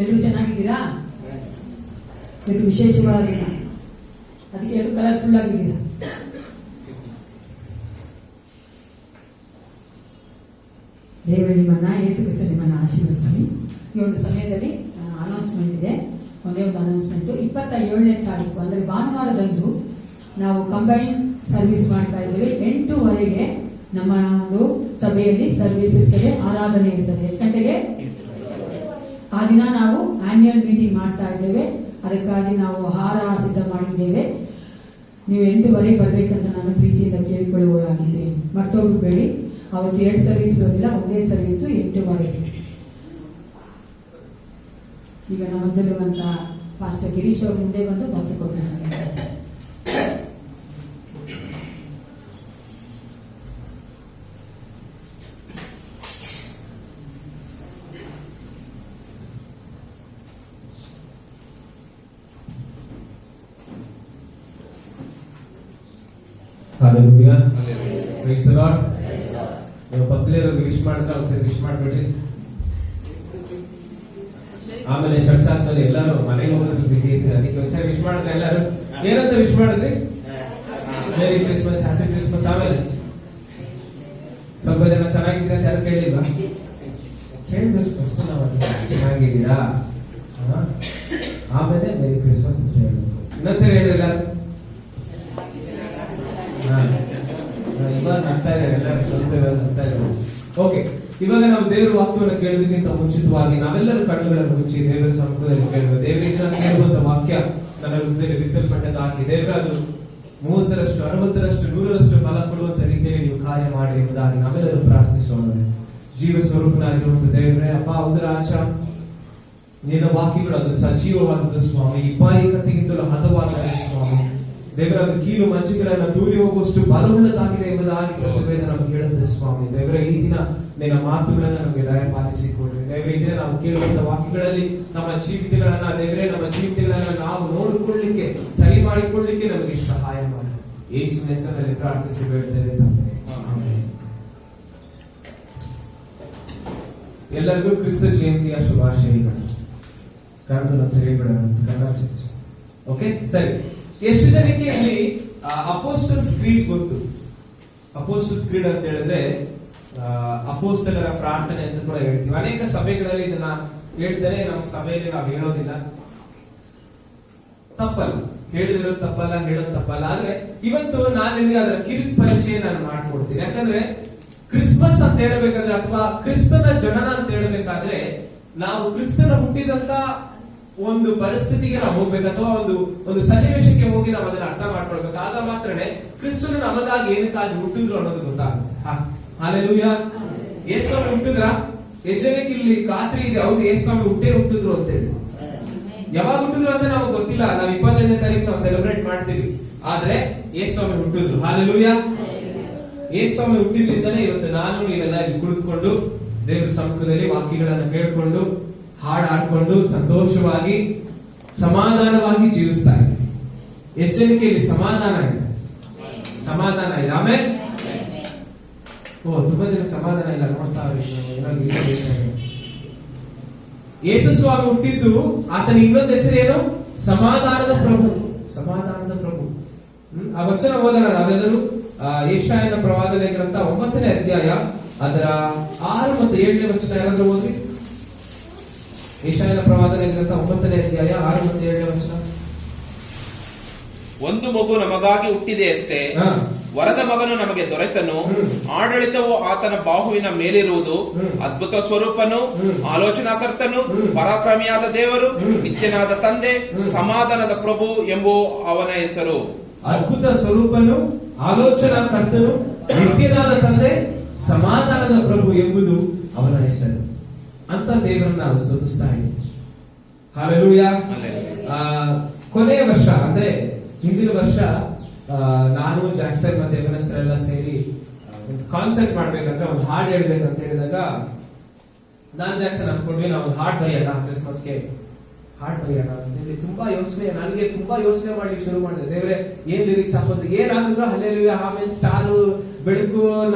ಎಲ್ಲರೂ ಚೆನ್ನಾಗಿದ್ದೀರಾ? ಇದು ವಿಶೇಷವಾದ ದಿನ, ಅದಕ್ಕೆ ಎಲ್ಲರೂ ಕಲರ್ಫುಲ್ ಆಗಿದ್ದೀರಾ. ದೇವರು ನಿಮ್ಮನ್ನ, ಯೇಸು ಕ್ರಿಸ್ತ ನಿಮ್ಮನ್ನ ಆಶೀರ್ವದಿಸಲಿ. ಈ ಒಂದು ಸಮಯದಲ್ಲಿ ಅನೌನ್ಸ್ಮೆಂಟ್ ಇದೆ. ಒಂದೇ ಒಂದು ಅನೌನ್ಸ್ಮೆಂಟ್. 27ನೇ ತಾರೀಕು ಅಂದರೆ ಭಾನುವಾರದಂದು ನಾವು ಕಂಬೈನ್ ಸರ್ವಿಸ್ ಮಾಡ್ತಾ ಇದ್ದೇವೆ. 8:00 ನಮ್ಮ ಒಂದು ಸಭೆಯಲ್ಲಿ ಸರ್ವಿಸ್ ಇರ್ತದೆ, ಆರಾಧನೆ ಇರ್ತದೆ. ಎಷ್ಟು ಗಂಟೆಗೆ? ಆ ದಿನ ನಾವು ಆನ್ಯುವಲ್ ಮೀಟಿಂಗ್ ಮಾಡ್ತಾ ಇದ್ದೇವೆ. ಅದಕ್ಕಾಗಿ ನಾವು ಆಹಾರ ಸಿದ್ಧ ಮಾಡಿದ್ದೇವೆ. ನೀವು 8:00 ಬರಬೇಕಂತ ನಾನು ಪ್ರೀತಿಯಿಂದ ಕೇಳಿಕೊಳ್ಳುವುದಾಗಿದ್ದೇನೆ. ಮರ್ತೋಗ್ಬೇಡಿ. ಅವತ್ತು 2 ಸರ್ವಿಸ್ ಇರೋದಿಲ್ಲ, ಒಂದೇ ಸರ್ವಿಸು 8:00. ಈಗ ನಮ್ಮಲ್ಲಿರುವಂತ ಪಾಸ್ಟರ್ ಗಿರೀಶ್ ಅವರು ಮುಂದೆ ಬಂದು ವಾಕ್ಯ ಕೊಟ್ಟಿದ್ದಾರೆ. Hallelujah. Praise the Lord. ನೀವು ಪಕ್ಕದಲ್ಲಿರೋ ವಿಶ್ ಮಾಡಿದ್ರೆ ಒಂದ್ಸರಿ ವಿಶ್ ಮಾಡ್ಬಿಡ್ರಿ. ಆಮೇಲೆ ಚರ್ಚ್ ಆದ್ಮೇಲೆ ಎಲ್ಲರೂ ಮನೆಗೆ ಹೋಗೋದು ಬಿಸಿ ಇರ್ತೀರ, ಅದಕ್ಕೆ ಒಂದ್ಸರಿ ವಿಶ್ ಮಾಡಿದ್ರೆ ಎಲ್ಲರೂ ಏನಂತ ವಿಶ್ ಮಾಡಿದ್ರಿ? Merry Christmas, happy Christmas. ಆಮೇಲೆ ಸ್ವಲ್ಪ ಜನ ಚೆನ್ನಾಗಿದ್ದೀರಾ ಅಂತ ಯಾರು ಕೇಳಿಲ್ವಾ? ಕೇಳ್ಬೇಕು ಫಸ್ಟ್. ನಾವು ಚೆನ್ನಾಗಿದ್ದೀರಾ, ಆಮೇಲೆ ಮೇರಿ ಕ್ರಿಸ್ಮಸ್ ಅಂತ ಹೇಳ್ಬೇಕು. ಇನ್ನೊಂದ್ಸರಿ ಹೇಳಿಲ್ಲ. ಇವಾಗ ನಗ್ತಾ ಇದ್ದಾರೆ ಎಲ್ಲರೂ, ಸ್ವಲ್ಪ ನಗ್ತಾ ಇದ್ದಾರೆ. ಓಕೆ, ಇವಾಗ ನಾವು ದೇವರ ವಾಕ್ಯವನ್ನು ಕೇಳೋದಕ್ಕಿಂತ ಮುಂಚಿತವಾಗಿ ನಾವೆಲ್ಲರೂ ಕಣ್ಣುಗಳನ್ನು ಮುಚ್ಚಿ ದೇವರ ಸಮ್ಮುಖದಲ್ಲಿ ಕೇಳಬೇಕು. ದೇವರಿಂದ ಕೇಳುವಂತ ವಾಕ್ಯ ನನ್ನ ಹೃದಯದಲ್ಲಿ ಬಿತ್ತಲ್ಪಟ್ಟದಾಗಿ ದೇವರ ಅದು 30ರಷ್ಟು 60ರಷ್ಟು 100ರಷ್ಟು ಫಲ ಕೊಡುವಂತ ರೀತಿಯಲ್ಲಿ ನೀವು ಕಾರ್ಯ ಮಾಡಿ ಎಂಬುದಾಗಿ ನಾವೆಲ್ಲರೂ ಪ್ರಾರ್ಥಿಸೋಣ. ಜೀವ ಸ್ವರೂಪನಾಗಿರುವಂತ ದೇವರೇ, ಅಪ್ಪ ಹೌದರ ಆಚ ನಿನ್ನ ವಾಕ್ಯಗಳು ಅದು ಸಜೀವವಾದದ್ದು ಸ್ವಾಮಿ, ಇಬ್ಬಾಯಿ ಕತ್ತಿಗಿಂತಲೂ ಹದವಾದ ಸ್ವಾಮಿ. ದೇವರ ಅದು ಕೀಲು ಮಂಚುಗಳನ್ನು ತೂರಿ ಹೋಗುವಷ್ಟು ಬಲವುಳ್ಳದಾಗಿದೆ ಎಂಬುದಾಗಿ ಸತ್ಯವೇದ ನಮಗೆ ಹೇಳುತ್ತೆ ಸ್ವಾಮಿ. ದೇವರ ಈ ದಿನ ನಿನ್ನ ಮಾತುಗಳನ್ನು ನಮಗೆ ದಯಪಾಲಿಸಿಕೊಡ್ರಿ. ದೇವರ ಈ ದಿನ ನಾವು ಕೇಳುವಂತ ವಾಕ್ಯಗಳಲ್ಲಿ ನಮ್ಮ ಜೀವಿತಗಳನ್ನ ದೇವರೇ, ನಮ್ಮ ಜೀವಿತಗಳನ್ನ ನಾವು ನೋಡಿಕೊಳ್ಳಿಕ್ಕೆ, ಸರಿ ಮಾಡಿಕೊಳ್ಳಿಕ್ಕೆ ನಮಗೆ ಸಹಾಯ ಮಾಡಿ. ಯೇಸುವಿನ ಹೆಸರಿನಲ್ಲಿ ಪ್ರಾರ್ಥಿಸಿ ಬೇಡ್ತೇವೆ ತಂದೆ, ಆಮೆನ್. ಎಲ್ಲರಿಗೂ ಕ್ರಿಸ್ತ ಜಯಂತಿಯ ಶುಭಾಶಯಗಳು. ಕನ್ನಡ ಸರಿ ಬಿಡೋಣ, ಕನ್ನಡ ಚರ್ಚೆ. ಓಕೆ, ಸರಿ. ಎಷ್ಟು ಜನಕ್ಕೆ ಇಲ್ಲಿ ಅಪೋಸ್ಟಲ್ಸ್ ಕ್ರೀಡ್ ಗೊತ್ತು? ಅಪೋಸ್ಟಲ್ಸ್ ಕ್ರೀಡ್ ಅಂತ ಹೇಳಿದ್ರೆ ಅಪೋಸ್ತಲರ ಪ್ರಾರ್ಥನೆ ಅಂತ ಕೂಡ ಹೇಳ್ತೀವಿ. ಅನೇಕ ಸಭೆಗಳಲ್ಲಿ ಇದನ್ನ ಹೇಳ್ತಾರೆ, ನಮ್ಮ ಸಭೆಯಲ್ಲಿ ನಾವು ಹೇಳೋದಿಲ್ಲ. ತಪ್ಪಲ್ಲ, ಹೇಳಿದಿರೋದು ತಪ್ಪಲ್ಲ, ಹೇಳೋದು ತಪ್ಪಲ್ಲ. ಆದ್ರೆ ಇವತ್ತು ನಾನು ನಿಮಗೆ ಅದರ ಕಿರಿಕ್ ಪರಿಚಯ ನಾನು ಮಾಡ್ಕೊಡ್ತೀನಿ. ಯಾಕಂದ್ರೆ ಕ್ರಿಸ್ಮಸ್ ಅಂತ ಹೇಳಬೇಕಾದ್ರೆ ಅಥವಾ ಕ್ರಿಸ್ತನ ಜನನ ಅಂತ ಹೇಳಬೇಕಾದ್ರೆ ನಾವು ಕ್ರಿಸ್ತನ ಹುಟ್ಟಿದಂತ ಒಂದು ಪರಿಸ್ಥಿತಿಗೆ ನಾವು ಹೋಗ್ಬೇಕು, ಅಥವಾ ಒಂದು ಸನ್ನಿವೇಶಕ್ಕೆ ಹೋಗಿ ನಾವು ಅದನ್ನ ಅರ್ಥ ಮಾಡ್ಕೊಳ್ಬೇಕು. ಆಗ ಮಾತ್ರನೇ ಕ್ರಿಸ್ತನು ನಮಗಾಗಿ ಏನಕ್ಕಾಗಿ ಹುಟ್ಟಿದ್ರು ಅನ್ನೋದು ಗೊತ್ತಾಗುತ್ತೆ. ಹಲ್ಲೆಲೂಯಾ. ಯೇಸು ಸ್ವಾಮಿ ಹುಟ್ಟಿದ್ರ? ಎಷ್ಟು ಜನಕ್ಕೆ ಇಲ್ಲಿ ಖಾತ್ರಿ ಇದೆ ಹೌದು ಯೇಸು ಸ್ವಾಮಿ ಹುಟ್ಟಿದ್ರು ಅಂತ ಹೇಳಿ? ಯಾವಾಗ ಹುಟ್ಟಿದ್ರು ಅಂತ ನಮಗೆ ಗೊತ್ತಿಲ್ಲ. ನಾವು 25ನೇ ತಾರೀಕು ನಾವು ಸೆಲೆಬ್ರೇಟ್ ಮಾಡ್ತೀವಿ, ಆದ್ರೆ ಯೇಸು ಸ್ವಾಮಿ ಹುಟ್ಟಿದ್ರು. ಹಲ್ಲೆಲೂಯಾ. ಯೇಸು ಸ್ವಾಮಿ ಹುಟ್ಟಿದ್ರಿಂದನೇ ಇವತ್ತು ನಾನು ನೀವೆಲ್ಲ ಇಲ್ಲಿ ಕುಳಿತುಕೊಂಡು ದೇವರ ಸಮ್ಮುಖದಲ್ಲಿ ವಾಕ್ಯಗಳನ್ನು ಕೇಳಿಕೊಂಡು ಹಾಡಾಡ್ಕೊಂಡು ಸಂತೋಷವಾಗಿ ಸಮಾಧಾನವಾಗಿ ಜೀವಿಸ್ತಾ ಇದ್ದೀವಿ. ಎಷ್ಟು ಜನಕ್ಕೆ ಇಲ್ಲಿ ಸಮಾಧಾನ ಇದೆ? ಸಮಾಧಾನ ಇದೆ. ಆಮೇಲೆ ತುಂಬಾ ಜನ ಸಮಾಧಾನ ಇಲ್ಲ, ನೋಡ್ತಾ ಯೇಸು ಸ್ವಾಮಿ ಹುಟ್ಟಿದ್ದು ಆತನ ಇನ್ನೊಂದು ಹೆಸರೇನು? ಸಮಾಧಾನದ ಪ್ರಭು. ಸಮಾಧಾನದ ಪ್ರಭು. ಆ ವಚನ ಓದೋಣ ನಾವೆಲ್ಲರೂ. ಯೆಶಾಯನ ಪ್ರವಾದನೆ ಗ್ರಂಥ 9ನೇ ಅಧ್ಯಾಯ ಅದರ 6 ಮತ್ತು 7ನೇ ವಚನ ಯಾರಾದ್ರೂ ಓದ್ರಿ. ಯೆಶಾಯನ ಪ್ರವಾದನೆ ಗ್ರಂಥ 9ನೇ ಅಧ್ಯಾಯ 6 ಮತ್ತು 7ನೇ ವಚನ. ಒಂದು ಮಗು ನಮಗಾಗಿ ಹುಟ್ಟಿದೆ ಅಷ್ಟೇ, ವರದ ಮಗನು ನಮಗೆ ದೊರೆತನು, ಆಡಳಿತವು ಆತನ ಬಾಹುವಿನ ಮೇಲಿರುವುದು. ಅದ್ಭುತ ಸ್ವರೂಪನು, ಆಲೋಚನಾಕರ್ತನು, ಪರಾಕ್ರಮಿಯಾದ ದೇವರು, ನಿತ್ಯನಾದ ತಂದೆ, ಸಮಾಧಾನದ ಪ್ರಭು ಎಂಬುವ ಅವನ ಹೆಸರು. ಅದ್ಭುತ ಸ್ವರೂಪನು, ಆಲೋಚನಾಕರ್ತನು, ನಿತ್ಯನಾದ ತಂದೆ, ಸಮಾಧಾನದ ಪ್ರಭು ಎಂಬುದು ಅವನ ಹೆಸರು ಅಂತ ದೇವರನ್ನ ನಾವು ಸ್ತುತಿಸ್ತಾ ಇದ್ದೀವಿ. ಹಲ್ಲೆಲೂಯಾ. ಕೊನೆಯ ವರ್ಷ ಅಂದ್ರೆ ಹಿಂದಿನ ವರ್ಷ ನಾನು ಜಾಕ್ಸನ್ ಮತ್ತೆ ಎವನಸ್ಟರೆಲ್ಲ ಸೇರಿ ಒಂದು ಕಾನ್ಸರ್ಟ್ ಮಾಡ್ಬೇಕಂದ್ರೆ ಒಂದು ಹಾಡ್ ಹೇಳ್ಬೇಕಂತ ಹೇಳಿದಾಗ ನಾನ್ ಜಾಕ್ಸನ್ ಅನ್ಕೊಂಡ್ವಿ ನಾವು ಒಂದು ಹಾಡ್ ಬರೆಯೋಣ ಕ್ರಿಸ್ಮಸ್ಗೆ, ಹಾಡ್ ಬರೆಯೋಣ ಅಂತ ಹೇಳಿ ನನಗೆ ತುಂಬಾ ಯೋಚನೆ ಮಾಡಿ ಶುರು ಮಾಡಿದೆ. ದೇವ್ರೆ ಏನ್ ಲಿರಿಕ್ಸ್ ಹಾಕೋದು, ಏನ್ ಹಾಕಿದ್ರು ಹಲ್ಲೆಲೂಯಾ, ಆಮೇಲೆ ಸ್ಟಾರು, ಬೆಳಕು,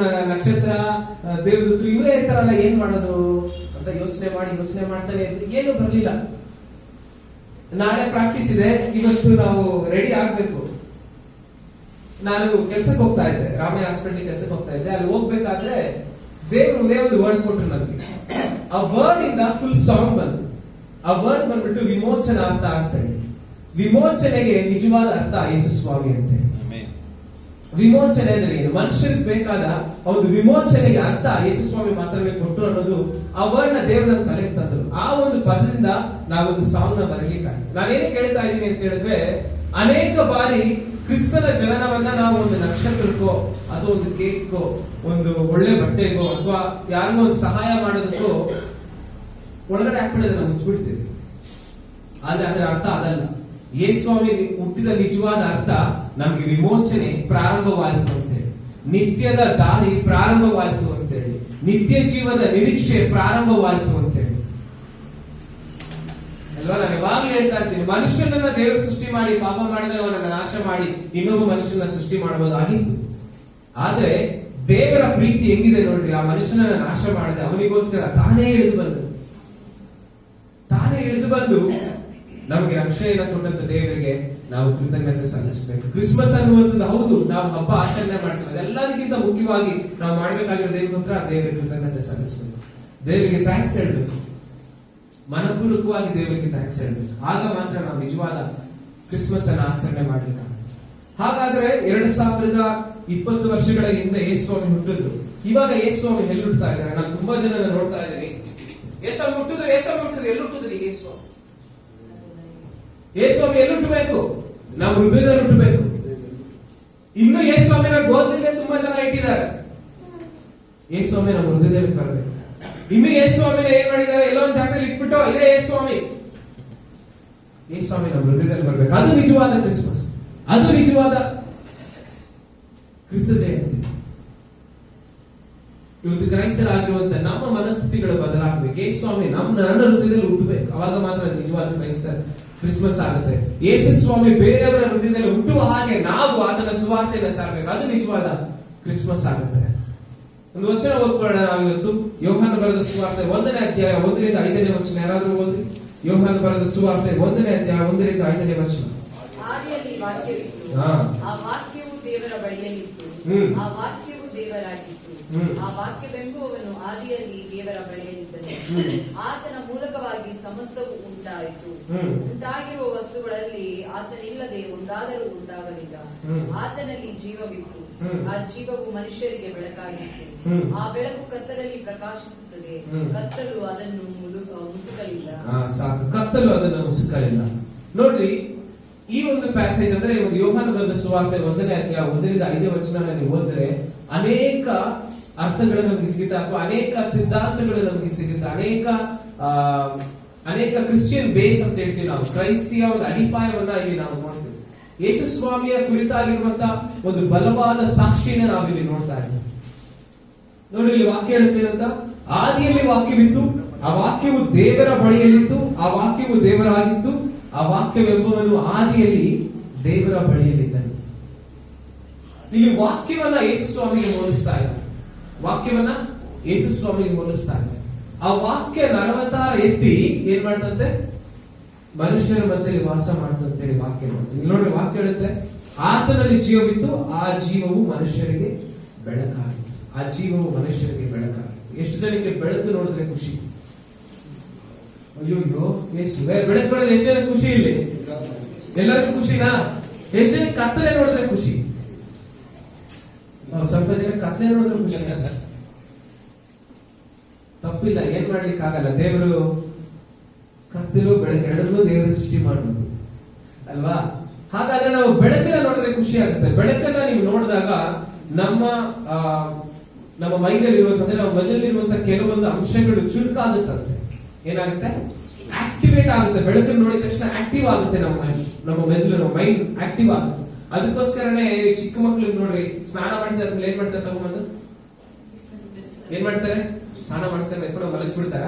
ನಕ್ಷತ್ರ, ದೇವದೂತರು ಇವರೇ ಇರ್ತಾರಲ್ಲ, ಏನ್ ಮಾಡೋದು ಅಂತ ಯೋಚನೆ ಮಾಡ್ತಾನೆ ಏನು ಬರ್ಲಿಲ್ಲ. ನಾಳೆ ಪ್ರಾಕ್ಟೀಸ್ ಇದೆ, ಇವತ್ತು ನಾವು ರೆಡಿ ಆಗ್ಬೇಕು. ನಾನು ಕೆಲ್ಸಕ್ಕೆ ಹೋಗ್ತಾ ಇದ್ದೆ, ರಾಮಯ್ಯ ಹಾಸ್ಪಿಟಲ್ ಕೆಲ್ಸಕ್ಕೆ ಹೋಗ್ತಾ ಇದ್ದೆ. ಅಲ್ಲಿ ಹೋಗ್ಬೇಕಾದ್ರೆ ದೇವರು ಒಂದು ವರ್ಡ್ ಕೊಟ್ಟರು ನನಗೆ. ಆ ವರ್ಡ್ ಇಂದ ಫುಲ್ ಸಾಂಗ್ ಬಂತು. ಆ ವರ್ಡ್ ಬಂದ್ಬಿಟ್ಟು ವಿಮೋಚನಾರ್ಥ ಅಂತ ಹೇಳಿ. ವಿಮೋಚನೆಗೆ ನಿಜವಾದ ಅರ್ಥ ಯೇಸು ಸ್ವಾಮಿ ಅಂತ ಹೇಳಿ. ವಿಮೋಚನೆ ಅಂದ್ರೆ ಏನು? ಮನುಷ್ಯರಿಗೆ ಬೇಕಾದ ಒಂದು ವಿಮೋಚನೆಗೆ ಅರ್ಥ ಯೇಸು ಸ್ವಾಮಿ ಮಾತ್ರವೇ ಕೊಟ್ಟರು ಅನ್ನೋದು ಆ ವರ್ಡ್ ನ ದೇವರ ತಲೆಗೆ ತಂದ್ರು. ಆ ಒಂದು ಪದದಿಂದ ನಾವೊಂದು ಸಾಂಗ್ ನ ಬರಲಿಕ್ಕಾಯ್ತು. ನಾನೇನು ಕೇಳ್ತಾ ಇದ್ದೀನಿ ಅಂತ ಹೇಳಿದ್ರೆ, ಅನೇಕ ಬಾರಿ ಕ್ರಿಸ್ತನ ಜನನವನ್ನ ನಾವು ಒಂದು ನಕ್ಷತ್ರಕ್ಕೋ ಅಥವಾ ಒಂದು ಕೇಕ್ಕೋ ಒಂದು ಒಳ್ಳೆ ಬಟ್ಟೆಗೋ ಅಥವಾ ಯಾರಿಗೋ ಒಂದು ಸಹಾಯ ಮಾಡೋದಕ್ಕೋ ಒಳಗಡೆ ಹಾಕ್ಬಿಡೋದನ್ನ ನಾವು ಮುಚ್ಚಿಬಿಡ್ತೀವಿ. ಆದ್ರೆ ಅದರ ಅರ್ಥ ಅದಲ್ಲ. ಯೇಸುಸ್ವಾಮಿ ಹುಟ್ಟಿದ ನಿಜವಾದ ಅರ್ಥ ನಮ್ಗೆ ವಿಮೋಚನೆ ಪ್ರಾರಂಭವಾಯಿತು ಅಂತೇಳಿ, ನಿತ್ಯದ ದಾರಿ ಪ್ರಾರಂಭವಾಯಿತು ಅಂತೇಳಿ, ನಿತ್ಯ ಜೀವದ ನಿರೀಕ್ಷೆ ಪ್ರಾರಂಭವಾಯಿತು ಅಂತೇಳಿ ಅಲ್ವಾ? ನಾನು ಯಾವಾಗ್ಲೂ ಹೇಳ್ತಾ ಇರ್ತೀನಿ, ಮನುಷ್ಯನನ್ನ ದೇವರು ಸೃಷ್ಟಿ ಮಾಡಿ ಪಾಪ ಮಾಡಿದಾಗ ಅವನನ್ನ ನಾಶ ಮಾಡಿ ಇನ್ನೊಬ್ಬ ಮನುಷ್ಯನ ಸೃಷ್ಟಿ ಮಾಡಬಹುದಾಗಿತ್ತು. ಆದ್ರೆ ದೇವರ ಪ್ರೀತಿ ಹೆಂಗಿದೆ ನೋಡ್ರಿ, ಆ ಮನುಷ್ಯನನ್ನ ನಾಶ ಮಾಡದೆ ಅವನಿಗೋಸ್ಕರ ತಾನೇ ಇಳಿದು ಬಂದು ನಮಗೆ ರಕ್ಷಣೆಯನ್ನು ಕೊಟ್ಟಂತ ದೇವರಿಗೆ ನಾವು ಕೃತಜ್ಞತೆ ಸಲ್ಲಿಸಬೇಕು. ಕ್ರಿಸ್ಮಸ್ ಅನ್ನುವಂಥದ್ದು ಹೌದು, ನಾವು ಹಬ್ಬ ಆಚರಣೆ ಮಾಡ್ತೀವಿ. ಅದೆಲ್ಲದಕ್ಕಿಂತ ಮುಖ್ಯವಾಗಿ ನಾವು ಮಾಡ್ಬೇಕಾಗಿರೋದು ಏನು ಗೊತ್ತಾ? ದೇವರಿಗೆ ಕೃತಜ್ಞತೆ ಸಲ್ಲಿಸಬೇಕು, ದೇವರಿಗೆ ಥ್ಯಾಂಕ್ಸ್ ಹೇಳ್ಬೇಕು, ಮನಪೂರ್ವಕವಾಗಿ ದೇವರಿಗೆ ಥ್ಯಾಂಕ್ಸ್ ಹೇಳ್ಬೇಕು. ಆಗ ಮಾತ್ರ ನಾವು ನಿಜವಾದ ಕ್ರಿಸ್ಮಸ್ ಅನ್ನು ಆಚರಣೆ ಮಾಡ್ಲಿಕ್ಕಾಗುತ್ತೆ. ಹಾಗಾದ್ರೆ 2020 ವರ್ಷಗಳ ಹಿಂದೆ ಯೇಸುಸ್ವಾಮಿ ಹುಟ್ಟಿದ್ರು. ಇವಾಗ ಯೇಸುಸ್ವಾಮಿ ಎಲ್ಲಿ ಹುಟ್ಟುತ್ತಾ ಇದ್ದಾರೆ? ನಾನು ತುಂಬಾ ಜನ ನೋಡ್ತಾ ಇದ್ದೀನಿ, ಯೇಸುಸ್ವಾಮಿ ಹುಟ್ಟಿದ್ರು ಎಲ್ಲಿ ಹುಟ್ಟಿದ್ರಿ? ಯೇಸುಸ್ವಾಮಿ ಎಲ್ಲಿ ಹುಟ್ಟಬೇಕು? ನಾವು ಹೃದಯದಲ್ಲಿ ಹುಟ್ಟಬೇಕು. ಇನ್ನು ಯೇಸುಸ್ವಾಮಿನ ಗೋದಲ್ಲೇ ತುಂಬಾ ಜನ ಇಟ್ಟಿದ್ದಾರೆ. ಯೇಸುಸ್ವಾಮಿ ನಮ್ಮ ಹೃದಯದಲ್ಲಿ ಬರಬೇಕು. ಇನ್ನು ಯೇಸುಸ್ವಾಮಿನ ಏನ್ ಮಾಡಿದ್ದಾರೆ? ಎಲ್ಲೋ ಒಂದು ಜಾಗದಲ್ಲಿ ಇಟ್ಬಿಟ್ಟು ಇದೇ ಯೇಸುಸ್ವಾಮಿ ನಮ್ಮ ಹೃದಯದಲ್ಲಿ ಬರ್ಬೇಕು. ಅದು ನಿಜವಾದ ಕ್ರಿಸ್ಮಸ್, ಅದು ನಿಜವಾದ ಕ್ರಿಸ್ತ ಜಯಂತಿ. ಇವತ್ತು ಕ್ರೈಸ್ತರಾಗಿರುವಂತ ನಮ್ಮ ಮನಸ್ಥಿತಿಗಳು ಬದಲಾಗಬೇಕು. ಯೇಸುಸ್ವಾಮಿ ನನ್ನ ಹೃದಯದಲ್ಲಿ ಹುಟ್ಟಬೇಕು. ಅವಾಗ ಮಾತ್ರ ನಿಜವಾದ ಕ್ರಿಸ್ಮಸ್ ಆಗುತ್ತೆ. ಯೇಸುಸ್ವಾಮಿ ಬೇರೆಯವರ ಹೃದಯದಲ್ಲಿ ಹುಟ್ಟುವ ಹಾಗೆ ನಾವು ಆತನ ಸುವಾರ್ತೆಯನ್ನು ಸಾರಬೇಕು. ಅದು ನಿಜವಾದ ಕ್ರಿಸ್ಮಸ್ ಆಗುತ್ತೆ. ಒಂದು ವಚನ ಓದ್ಕೊಳ್ಳೋಣ ನಾವಿವತ್ತು. ಯೋಹಾನ ಬರೆದ ಸುವಾರ್ತೆ 1ನೇ ಅಧ್ಯಾಯ 1ರಿಂದ 5ನೇ ವಚನ. ಯಾರಾದ್ರೂ ಓದಿ. ಯೋಹಾನ ಬರೆದ ಸುವಾರ್ತೆ 1ನೇ ಅಧ್ಯಾಯ 1ರಿಂದ 5ನೇ ವಚನ. ಆದಿಯಲ್ಲಿ ವಾಕ್ಯವಿತ್ತು, ಆ ವಾಕ್ಯವು ದೇವರ ಬಳಿಯಲ್ಲಿತ್ತು, ಆ ವಾಕ್ಯವು ದೇವರಾಗಿತ್ತು, ಆ ವಾಕ್ಯವೆಂಬುವವನು ಆದಿಯಲ್ಲಿ ದೇವರ ಬಳಿಯಲ್ಲಿದ್ದನು, ಆತನ ಮೂಲಕವಾಗಿ ಸಮಸ್ತವು ಉಂಟಾಯಿತು, ಉಂಟಾಗಿರುವ ವಸ್ತುಗಳಲ್ಲಿ ಆತನಿಲ್ಲದೆ ಒಂದಾದರೂ ಉಂಟಾಗಲಿಲ್ಲ. ಆತನಲ್ಲಿ ಜೀವವಿತ್ತು, ಆ ಜೀವವು ಮನುಷ್ಯರಿಗೆ ಬೆಳಕಾಗಿತ್ತು, ಆ ಬೆಳಕು ಕತ್ತಲಲ್ಲಿ ಪ್ರಕಾಶಿಸುತ್ತದೆ, ಕತ್ತಲು ಅದನ್ನು ಮುಸುಕಲಿಲ್ಲ. ಸಾಕು, ಕತ್ತಲು ಅದನ್ನು ಮುಸುಕಲಿಲ್ಲ. ನೋಡ್ರಿ, ಈ ಒಂದು ಪ್ಯಾಸೇಜ್ ಅಂದ್ರೆ ಒಂದು ಯೋಹಾನ ಬರೆದ ಸುವಾರ್ತೆ 1ನೇ ಅಧ್ಯಾಯ 1ರಿಂದ 5ನೇ ವಚನ ನೀವು ಓದಿದ್ರೆ ಅನೇಕ ಅರ್ಥಗಳು ನಮಗೆ ಸಿಗುತ್ತೆ, ಅಥವಾ ಅನೇಕ ಸಿದ್ಧಾಂತಗಳು ನಮಗೆ ಸಿಗುತ್ತೆ, ಅನೇಕ ಕ್ರಿಶ್ಚಿಯನ್ ಬೇಸ್ ಅಂತ ಹೇಳ್ತೀವಿ ನಾವು. ಕ್ರೈಸ್ತಿಯ ಒಂದು ಅಡಿಪಾಯವನ್ನ ಇಲ್ಲಿ ನಾವು ನೋಡ್ತೀವಿ. ಯೇಸು ಸ್ವಾಮಿಯ ಕುರಿತಾಗಿರುವಂತಹ ಒಂದು ಬಲವಾದ ಸಾಕ್ಷಿಯನ್ನ ನಾವಿಲ್ಲಿ ನೋಡ್ತಾ ಇದ್ದೀವಿ. ನೋಡಿ, ಇಲ್ಲಿ ವಾಕ್ಯ ಹೇಳುತ್ತೇನಂತ? ಆದಿಯಲ್ಲಿ ವಾಕ್ಯವಿತ್ತು, ಆ ವಾಕ್ಯವು ದೇವರ ಬಳಿಯಲ್ಲಿತ್ತು, ಆ ವಾಕ್ಯವು ದೇವರಾಗಿತ್ತು, ಆ ವಾಕ್ಯವೆಂಬುವನು ಆದಿಯಲ್ಲಿ ದೇವರ ಬಳಿಯಲ್ಲಿದ್ದನು. ಇಲ್ಲಿ ವಾಕ್ಯವನ್ನ ಯೇಸು ಸ್ವಾಮಿಗೆ ಹೋಲಿಸ್ತಾ ಇದ್ದಾರೆ. ವಾಕ್ಯವನ್ನ ಯೇಸು ಸ್ವಾಮಿಗೆ ಹೋಲಿಸ್ತಾ ಇದ್ದಾರೆ. ಆ ವಾಕ್ಯ ನರವತಾರ ಎತ್ತಿ ಏನ್ ಮಾಡ್ತಂತೆ? ಮನುಷ್ಯರ ಮಧ್ಯದಲ್ಲಿ ವಾಸ ಮಾಡ್ತಂತೇಳಿ ವಾಕ್ಯ ಮಾಡ್ತೀವಿ. ಇಲ್ಲಿ ನೋಡಿ ವಾಕ್ಯ ಹೇಳುತ್ತೆ, ಆತನಲ್ಲಿ ಜೀವವಿತ್ತು, ಆ ಜೀವವು ಮನುಷ್ಯರಿಗೆ ಬೆಳಕಾಗಿತ್ತು. ಆ ಜೀವವು ಮನುಷ್ಯರಿಗೆ ಬೆಳಕಾಗಿತ್ತು. ಎಷ್ಟು ಜನಕ್ಕೆ ಬೆಳಕು ನೋಡಿದ್ರೆ ಖುಷಿ? ಅಯ್ಯೋ ಎಷ್ಟು ಬೆಳಕು ನೋಡಿದ್ರೆ ಎಷ್ಟು ಜನಕ್ಕೆ ಖುಷಿ? ಇಲ್ಲಿ ಎಲ್ಲರಿಗೂ ಖುಷಿನಾ? ಎಷ್ಟು ಜನಕ್ಕೆ ಕತ್ತಲೆ ನೋಡಿದ್ರೆ ಖುಷಿ? ಸ್ವಲ್ಪ ಜನ ಕತ್ತಲೆ ನೋಡಿದ್ರೆ ಖುಷಿ. ತಪ್ಪಿಲ್ಲ, ಏನ್ ಮಾಡ್ಲಿಕ್ಕೆ ಆಗಲ್ಲ. ದೇವರು ಕತ್ತಲು ಬೆಳಕು ಎರಡನ್ನೂ ದೇವರು ಸೃಷ್ಟಿ ಮಾಡುವುದು ಅಲ್ವಾ? ಹಾಗಾದ್ರೆ ನಾವು ಬೆಳಕನ್ನ ನೋಡಿದ್ರೆ ಖುಷಿ ಆಗುತ್ತೆ. ಬೆಳಕನ್ನ ನೀವು ನೋಡಿದಾಗ ನಮ್ಮ ಮೈಂಡ್ ಅಲ್ಲಿ ಇರುವಂತಂದ್ರೆ ನಮ್ಮ ಮೈಂಡಲ್ಲಿರುವಂತ ಕೆಲವೊಂದು ಅಂಶಗಳು ಚುರುಕಾಗುತ್ತಂತೆ. ಏನಾಗುತ್ತೆ? ಆಕ್ಟಿವೇಟ್ ಆಗುತ್ತೆ. ಬೆಳಕನ್ನು ನೋಡಿದ ತಕ್ಷಣ ಆಕ್ಟಿವ್ ಆಗುತ್ತೆ ನಮ್ಮ ಮೆದುಳು, ನಮ್ಮ ಮೈಂಡ್ ಆಕ್ಟಿವ್ ಆಗುತ್ತೆ. ಅದಕ್ಕೋಸ್ಕರನೇ ಚಿಕ್ಕ ಮಕ್ಳಿಗೆ ನೋಡ್ರಿ, ಸ್ನಾನ ಮಾಡಿಸಿದ್ಮೇಲೆ ಏನ್ ಮಾಡ್ತಾರೆ? ತಗೊಂಬಂದು ಏನ್ ಮಾಡ್ತಾರೆ? ಸ್ನಾನ ಮಾಡಿಸ್ತಾರೆ, ಎತ್ಕೊಂಡು ಮಲಗಿಸ್ಬಿಡ್ತಾರ.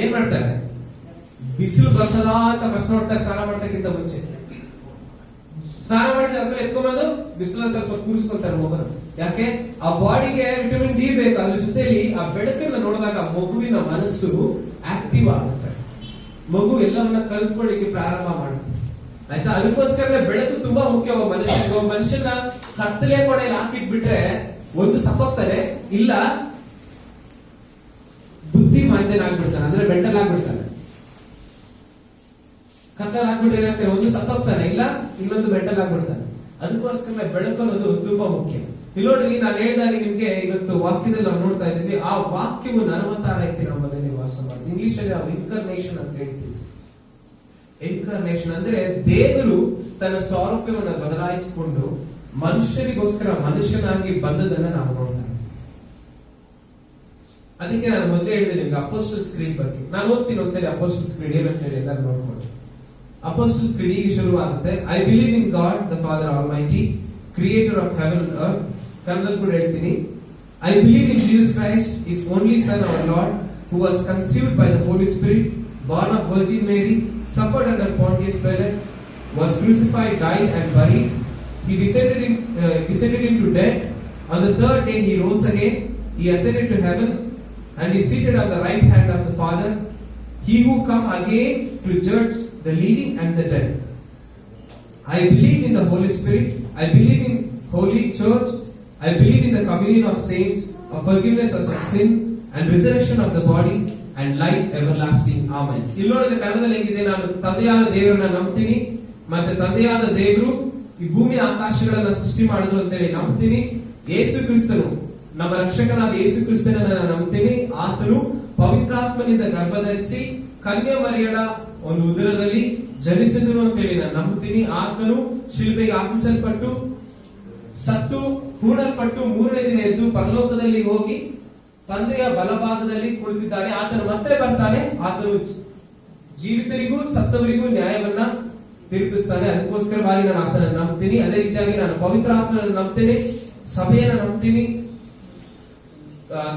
ಏನ್ ಮಾಡ್ತಾರೆ? ಬಿಸಿಲು ಬರ್ತದ ಅಂತ ಫಸ್ಟ್ ನೋಡ್ತಾರೆ ಸ್ನಾನ ಮಾಡ್ಸಕ್ಕಿಂತ ಮುಂಚೆ. ಸ್ನಾನ ಮಾಡಿಸಿದ್ಮೇಲೆ ಎತ್ಕೊಂಡ್ಬಂದು ಬಿಸಿಲಲ್ಲಿ ಸ್ವಲ್ಪ ಕೂರಿಸ್ಕೊಂತಾರೆ ಮಗುನ. ಯಾಕೆ? ಆ ಬಾಡಿಗೆ ವಿಟಮಿನ್ ಡಿ ಬೇಕು. ಅದ್ರ ಜೊತೆಲಿ ಆ ಬೆಳಕನ್ನ ನೋಡಿದಾಗ ಮಗುವಿನ ಮನಸ್ಸು ಆಕ್ಟಿವ್ ಆಗುತ್ತೆ. ಮಗು ಎಲ್ಲವನ್ನ ಕಲ್ತ್ಕೊಳ್ಳಿಕ್ಕೆ ಪ್ರಾರಂಭ ಮಾಡುತ್ತೆ. ಆಯ್ತಾ? ಅದಕ್ಕೋಸ್ಕರ ಬೆಳಕು ತುಂಬಾ ಮುಖ್ಯ. ಒಬ್ಬ ಮನುಷ್ಯನ ಕತ್ತಲೆ ಕೊನೆಯಲ್ಲಿ ಹಾಕಿಟ್ಬಿಟ್ರೆ ಒಂದು ಸತ್ತೋಗ್ತಾರೆ, ಇಲ್ಲ ಬುದ್ಧಿ ಮಾಂದ್ಯನಾಗ್ಬಿಡ್ತಾನೆ, ಅಂದ್ರೆ ಮೆಂಟಲ್ ಆಗ್ಬಿಡ್ತಾನೆ. ಕತ್ತಲ್ ಆಗ್ಬಿಟ್ರೆ ಏನಾಗ್ತಾನೆ? ಒಂದು ಸತ್ತೋಗ್ತಾನೆ, ಇಲ್ಲ ಇನ್ನೊಂದು ಮೆಂಟಲ್ ಆಗ್ಬಿಡ್ತಾನೆ. ಅದಕ್ಕೋಸ್ಕರ ಬೆಳಕು ಅನ್ನೋದು ತುಂಬಾ ಮುಖ್ಯ. ಇಲ್ಲಿ ನೋಡ್ರಿ, ನಾನು ಹೇಳಿದಾಗ ನಿಮ್ಗೆ ಇವತ್ತು ವಾಕ್ಯದಲ್ಲಿ ನಾವು ನೋಡ್ತಾ ಇದ್ದೀವಿ, ಆ ವಾಕ್ಯವು ನರವತಾರ ಐತಿ ನಮ್ಮ ಮಧ್ಯದಲ್ಲಿ ವಾಸ ಮಾಡುತ್ತೆ. ಇಂಗ್ಲಿಷ್ ಅಲ್ಲಿ ನಾವು ಇನ್ಕರ್ನೇಷನ್ ಅಂತ ಹೇಳ್ತೀವಿ. ಇನ್ಕರ್ನೇಷನ್ ಅಂದ್ರೆ ದೇವರು ತನ್ನ ಸ್ವರೂಪವನ್ನು ಬದಲಾಯಿಸಿಕೊಂಡು ಮನುಷ್ಯರಿಗೋಸ್ಕರ ಮನುಷ್ಯನಾಗಿ ಬಂದದನ್ನ ನಾವು ನೋಡ್ತಾ ಇದ್ದೀವಿ. ಅದಕ್ಕೆ ನಾನು ಮೊದಲೇ ಹೇಳಿದೆ ನಿಮ್ಗೆ ಅಪೋಸ್ಟಲ್ಸ್ ಕ್ರೀಡ್ ಬಗ್ಗೆ. ನಾನು ಓದ್ತೀನಿ ಒಂದ್ಸರಿ ಅಪೋಸ್ಟಲ್ಸ್ ಕ್ರೀಡ್ ಏನಂತ ಹೇಳಿ ಎಲ್ಲರೂ ನೋಡ್ಕೊಂಡು. ಅಪೋಸ್ಟಲ್ಸ್ ಕ್ರೀಡ್ ಹೀಗೆ ಶುರುವಾಗುತ್ತೆ. I believe in God the Father Almighty, creator of heaven and earth. ಕನ್ನಡದಲ್ಲಿ ಕೂಡ ಹೇಳ್ತೀನಿ. I believe in Jesus Christ, his only Son our Lord, who was conceived by the Holy Spirit, born of Virgin Mary, suffered under Pontius Pilate, was crucified, died and buried. He descended into death. On the third day he rose again. He ascended to heaven and is seated on the right hand of the Father. He who come again to judge the living and the dead. I believe in the Holy Spirit. I believe in Holy Church. I believe in the communion of saints, of forgiveness of sin and resurrection of the body and life everlasting. Amen. ಇಲ್ಲಿ ನೋಡಿದ್ರೆ ಕನ್ನಡದಲ್ಲಿ ಹೆಂಗಿದೆ? ನಾನು ತಂದೆಯಾದ ದೇವರನ್ನ ನಂಬ್ತೀನಿ, ಮತ್ತೆ ತಂದೆಯಾದ ದೇವರು ಈ ಭೂಮಿ ಆಕಾಶಗಳನ್ನ ಸೃಷ್ಟಿ ಮಾಡಿದ್ರು ಅಂತೇಳಿ ನಂಬ್ತೀನಿ. ಯೇಸು ಕ್ರಿಸ್ತನು, ನಮ್ಮ ರಕ್ಷಕನಾದ ಯೇಸು ಕ್ರಿಸ್ತನನ್ನ ನಾನು ನಂಬ್ತೀನಿ. ಆತನು ಪವಿತ್ರಾತ್ಮನಿಂದ ಗರ್ಭಧರಿಸಿ ಕನ್ಯಾ ಮರಿಯಳ ಒಂದು ಉದರದಲ್ಲಿ ಜನಿಸಿದನು ಅಂತೇಳಿ ನಾನು ನಂಬ್ತೀನಿ. ಆತನು ಶಿಲ್ಬೆಗೆ ಹಾಕಿಸಲ್ಪಟ್ಟು ಸತ್ತು ಹೂಣಲ್ಪಟ್ಟು ಮೂರನೇ ದಿನ ಎದ್ದು ಪರಲೋಕದಲ್ಲಿ ಹೋಗಿ ತಂದೆಯ ಬಲಭಾಗದಲ್ಲಿ ಕುಳಿತಿದ್ದಾನೆ. ಆತನು ಮತ್ತೆ ಬರ್ತಾನೆ. ಆತನು ಜೀವಿತರಿಗೂ ಸತ್ತವರಿಗೂ ನ್ಯಾಯವನ್ನ ತೀರ್ಪಿಸ್ತಾನೆ. ಅದಕ್ಕೋಸ್ಕರವಾಗಿ ನಾನು ಆತನನ್ನು ನಂಬ್ತೀನಿ. ಅದೇ ರೀತಿಯಾಗಿ ನಾನು ಪವಿತ್ರ ಆತ್ಮನನ್ನು ನಂಬ್ತೀನಿ, ಸಭೆಯನ್ನ ನಂಬ್ತೀನಿ,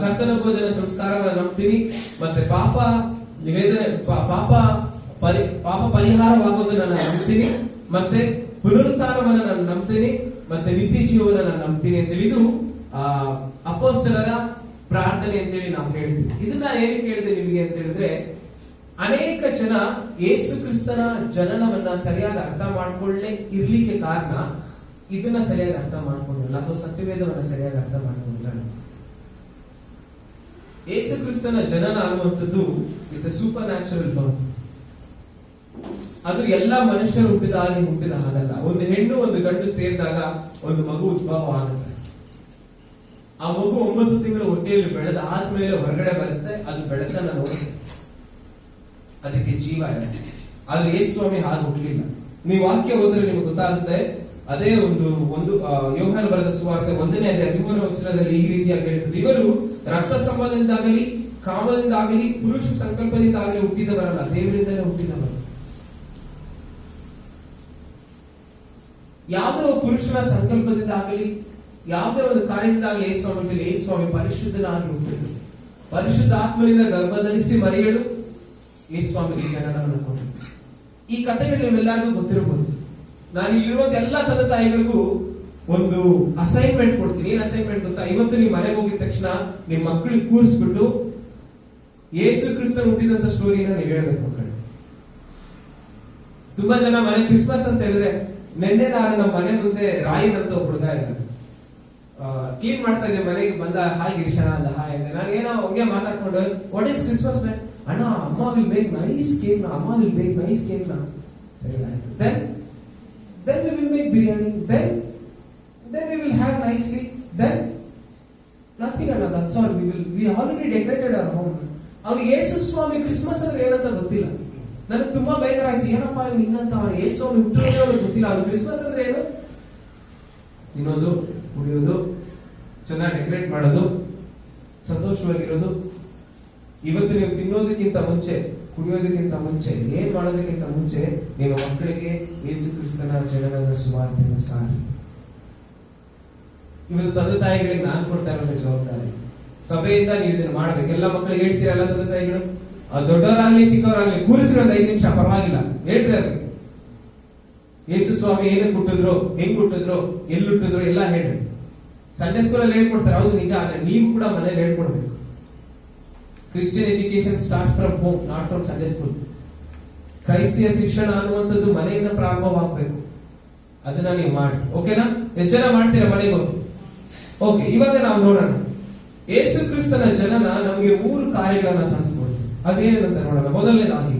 ಕರ್ತನ ಭೋಜನ ಸಂಸ್ಕಾರವನ್ನು ನಂಬ್ತೀನಿ, ಮತ್ತೆ ಪಾಪ ನಿವೇದನೆ, ಪಾಪ ಪರಿಹಾರವಾಗೋದನ್ನ ನಾನು ನಂಬ್ತೀನಿ, ಮತ್ತೆ ಪುನರುತ್ಥಾನವನ್ನು ನಾನು ನಂಬ್ತೀನಿ, ಮತ್ತೆ ನಿತ್ಯ ಜೀವನ ನಾನು ನಂಬ್ತೀನಿ ಅಂತೇಳಿ ಇದು ಅಪೊಸ್ತಲರ ಪ್ರಾರ್ಥನೆ ಅಂತೇಳಿ ನಾವು ಹೇಳ್ತೀವಿ. ಇದನ್ನ ಏನಕ್ಕೆ ಹೇಳಿದೆ ನಿಮಗೆ ಅಂತ ಹೇಳಿದ್ರೆ, ಅನೇಕ ಜನ ಯೇಸು ಕ್ರಿಸ್ತನ ಜನನವನ್ನ ಸರಿಯಾಗಿ ಅರ್ಥ ಮಾಡ್ಕೊಳ್ಳೆ ಇರ್ಲಿಕ್ಕೆ ಕಾರಣ ಇದನ್ನ ಸರಿಯಾಗಿ ಅರ್ಥ ಮಾಡ್ಕೊಂಡಿಲ್ಲ, ಅಥವಾ ಸತ್ಯವೇದವನ್ನ ಸರಿಯಾಗಿ ಅರ್ಥ ಮಾಡ್ಕೊಂಡಿಲ್ಲ. ಯೇಸು ಕ್ರಿಸ್ತನ ಜನನ ಅನ್ನುವಂಥದ್ದು ಇಟ್ಸ್ ಎ ಸೂಪರ್ ನ್ಯಾಚುರಲ್ ಬರ್ತ್. ಅದು ಎಲ್ಲ ಮನುಷ್ಯರು ಹುಟ್ಟಿದ ಹಾಗಲ್ಲ. ಒಂದು ಹೆಣ್ಣು ಒಂದು ಗಂಡು ಸೇರಿದಾಗ ಒಂದು ಮಗು ಉದ್ಭವ ಆಗುತ್ತೆ. ಆ ಮಗು 9 ತಿಂಗಳು ಹೊಟ್ಟೆಯಲ್ಲಿ ಬೆಳೆದ ಆದ್ಮೇಲೆ ಹೊರಗಡೆ ಬರುತ್ತೆ. ಅದು ಬೆಳಕನ್ನ ನೋಡುತ್ತೆ, ಅದಕ್ಕೆ ಜೀವ ಇದೆ. ಆದ್ರೆ ಯೇಸು ಸ್ವಾಮಿ ಹಾಗೆ ಹುಟ್ಟಲಿಲ್ಲ. ನೀವು ವಾಕ್ಯ ಓದಿದ್ರೆ ನಿಮ್ಗೆ ಗೊತ್ತಾಗುತ್ತೆ. ಅದೇ ಒಂದು ಯೋಹಾನ ಬರೆದ ಸುವಾರ್ತೆ 1ನೇ ಅಧ್ಯಾಯ 13ನೇ ವಚನದಲ್ಲಿ ಈ ರೀತಿಯಾಗಿ ಹೇಳ್ತದೆ, ಇವರು ರಕ್ತ ಸಂಬಂಧದಿಂದಾಗಲಿ ಕಾಮದಿಂದಾಗಲಿ ಪುರುಷ ಸಂಕಲ್ಪದಿಂದಾಗಲಿ ಹುಟ್ಟಿದವರಲ್ಲ, ದೇವರಿಂದಲೇ ಹುಟ್ಟಿದವರು. ಯಾವುದೋ ಪುರುಷನ ಸಂಕಲ್ಪದಿಂದಾಗಲಿ ಯಾವುದೇ ಒಂದು ಕಾರ್ಯದಿಂದಾಗಲಿ ಯೇಸು ಸ್ವಾಮಿ ಪರಿಶುದ್ಧನಾಗಿ ಹುಟ್ಟಿದ್ರು. ಪರಿಶುದ್ಧ ಆತ್ಮನಿಂದ ಗರ್ಭಧರಿಸಿ ಮರಿಯಳು ಯೇಸು ಸ್ವಾಮಿಗೆ ಜನನವನ್ನು ಕೊಟ್ಟರು. ಈ ಕಥೆಗಳು ನಿಮ್ಮೆಲ್ಲರಿಗೂ ಗೊತ್ತಿರಬಹುದು. ನಾನು ಇಲ್ಲಿರುವಂತ ಎಲ್ಲ ತಂದೆ ತಾಯಿಗಳಿಗೂ ಒಂದು ಅಸೈನ್ಮೆಂಟ್ ಕೊಡ್ತೀನಿ. ಏನ್ ಅಸೈನ್ಮೆಂಟ್ ಗೊತ್ತಾ? ಇವತ್ತು ನೀವು ಮನೆಗೆ ಹೋಗಿದ ತಕ್ಷಣ ನಿಮ್ ಮಕ್ಕಳಿಗೆ ಕೂರಿಸ್ಬಿಟ್ಟು ಯೇಸು ಕ್ರಿಸ್ತನ್ ಹುಟ್ಟಿದಂತ ಸ್ಟೋರಿನ ನೀವ್ ಹೇಳ್ಬೇಕು ಮಕ್ಕಳು. ತುಂಬಾ ಜನ ಮನೆ ಕ್ರಿಸ್ಮಸ್ ಅಂತ ಹೇಳಿದ್ರೆ, ನಿನ್ನೆ ನಾನು ನಮ್ಮ ಮನೆ ಮುಂದೆ ರಾಯನ್ ಅಂತ ಒಬ್ಬ ಹುಡುಗ ಇದ್ದಾನೆ, ಕ್ಲೀನ್ ಮಾಡ್ತಾ ಇದ್ದೆ, ಮನೆಗೆ ಬಂದ ಹಾಯ್ ಗಿರೀಶನ ಅಂದ, ಹಾಯ್ ಅಂದೆ. ನಾನು ಏನೋ ಹಂಗೆ ಮಾತಾಡ್ಕೊಂಡು, ವಾಟ್ ಇಸ್ ಕ್ರಿಸ್ಮಸ್ ಮ್ಯಾನ್? ಅಣ್ಣ ಅಮ್ಮ ವಿಲ್ ಮೇಕ್ ನೈಸ್ ಕೇಕ್ ನಾ, ಅಮ್ಮ ವಿಲ್ ಮೇಕ್ ನೈಸ್ ಕೇಕ್ ನಾ. ಸರಿ ಆಯ್ತು. then we will make biryani, then we will have nicely, then nothing ಅಣ್ಣ, that's all. we already decorated our home. ಅವ್ನು ಯೇಸು ಸ್ವಾಮಿ Christmas ಅಂದ್ರೆ ಏನಂತ ಗೊತ್ತಿಲ್ಲ. ನನಗೆ ತುಂಬಾ ಬೇಜಾರಾಯ್ತು, ಏನಪ್ಪಾ ಇನ್ನಂತ ಯೇಸು ಸ್ವಾಮಿ ಹುಟ್ಟೋದು ಗೊತ್ತಿಲ್ಲ. ಅದು ಕ್ರಿಸ್ಮಸ್ ಅಂದ್ರೆ ಏನು? ತಿನ್ನೋದು, ಕುಡಿಯೋದು, ಚೆನ್ನಾಗಿ ಡೆಕೋರೇಟ್ ಮಾಡೋದು, ಸಂತೋಷವಾಗಿರೋದು. ಇವತ್ತು ನೀವು ತಿನ್ನೋದಕ್ಕಿಂತ ಮುಂಚೆ, ಕುಡಿಯೋದಕ್ಕಿಂತ ಮುಂಚೆ, ಏನ್ ಮಾಡೋದಕ್ಕಿಂತ ಮುಂಚೆ ನಿಮ್ಮ ಮಕ್ಕಳಿಗೆ ಯೇಸು ಕ್ರಿಸ್ತನ ಜನನದ ಸುವಾರ್ತೆಯನ್ನು ಸಾರಿ. ಇವತ್ತು ತಂದೆ ತಾಯಿಗಳಿಗೆ ನಾನು ಕೊಡ್ತಾ ಇರೋ ಜವಾಬ್ದಾರಿ, ಸಭೆಯಿಂದ ನೀವು ಇದನ್ನು ಮಾಡ್ಬೇಕು. ಎಲ್ಲ ಮಕ್ಕಳಿಗೆ ಹೇಳ್ತೀರಲ್ಲ ತಂದೆ ತಾಯಿಗಳು, ದೊಡ್ಡವರಾಗ್ಲಿ ಚಿಕ್ಕವರಾಗ್ಲಿ, ಕೂರಿಸಿ ಒಂದು 5 ನಿಮಿಷ ಪರವಾಗಿಲ್ಲ, ಹೇಳ್ರಿ ಅವ್ರಿಗೆ ಯೇಸು ಸ್ವಾಮಿ ಏನಕ್ಕೆ ಹುಟ್ಟಿದ್ರು, ಹೆಂಗ್ ಹುಟ್ಟಿದ್ರು, ಎಲ್ಲಿ ಹುಟ್ಟಿದ್ರು ಎಲ್ಲ ಹೇಳ್ರಿ. ಸಂಡೇ ಸ್ಕೂಲ್ ಅಲ್ಲಿ ಹೇಳ್ಕೊಡ್ತಾರೆ, ಹೌದು ನಿಜ. ಆದ್ರೆ ನೀವು ಕೂಡ ಮನೇಲಿ ಹೇಳ್ಕೊಡ್ಬೇಕು. Christian education starts from home, not from Sunday school. ಕ್ರೈಸ್ತಿಯ ಶಿಕ್ಷಣ ಅನ್ನುವಂಥದ್ದು ಮನೆಯಿಂದ ಪ್ರಾರಂಭವಾಗಬೇಕು. ಅದನ್ನ ನೀವು ಮಾಡಿ, ಓಕೆನಾ? ಎಷ್ಟು ಜನ ಮಾಡ್ತೀರಾ ಮನೆಗೆ ಹೋಗಿ? ಓಕೆ, ಇವಾಗ ನಾವು ನೋಡೋಣ. ಯೇಸು ಕ್ರಿಸ್ತನ ಜನನ ನಮಗೆ 3 ಕಾರ್ಯಗಳನ್ನ ತಂದು ಕೊಡ್ತು. ಅದೇನಂತ ನೋಡೋಣ. ಮೊದಲನೇದಾಗಿ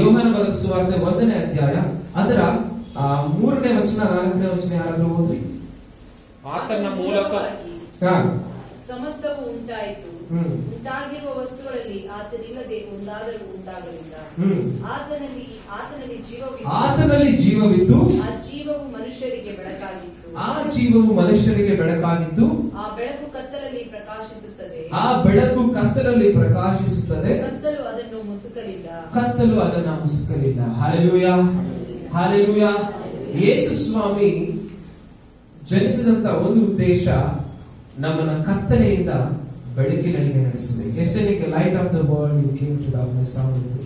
ಯೋಹಾನ ಬರೆದ ಸುವಾರ್ತೆ 1ನೇ ಅಧ್ಯಾಯ ಅದರ 3ನೇ ವಚನ 4ನೇ ವಚನ ಯಾರಾದ್ರೂ ಓದ್ರಿ. ಆತನ ಮೂಲಕ ಸಮಸ್ತವು ಉಂಟಾಯಿತು, ಉಂಟಾಗಿರುವ ವಸ್ತುಗಳಲ್ಲಿ ಆತನಿಲ್ಲದೆ ಒಂದಾದರೂ ಉಂಟಾಗಲಿಲ್ಲ. ಆತನಲ್ಲಿ ಜೀವವಿದ್ದು ಆ ಜೀವವು ಮನುಷ್ಯರಿಗೆ ಬೆಳಕಾಗಿತ್ತು. ಆ ಬೆಳಕು ಕತ್ತಲಲ್ಲಿ ಪ್ರಕಾಶಿಸುತ್ತದೆ. ಕತ್ತಲು ಅದನ್ನು ಮುಸುಕಲಿಲ್ಲ. Hallelujah, hallelujah. ಯೇಸು ಸ್ವಾಮಿ ಜನಿಸಿದಂತ ಒಂದು ಉದ್ದೇಶ ನಮ್ಮನ್ನ ಕತ್ತಲೆಯಿಂದ ಬೆಳಕಿನಲ್ಲಿ ನಡೆಸಬೇಕು. ಎಷ್ಟು ಜನಕ್ಕೆ light of the world you came to darkness ಆಗುತ್ತೆ?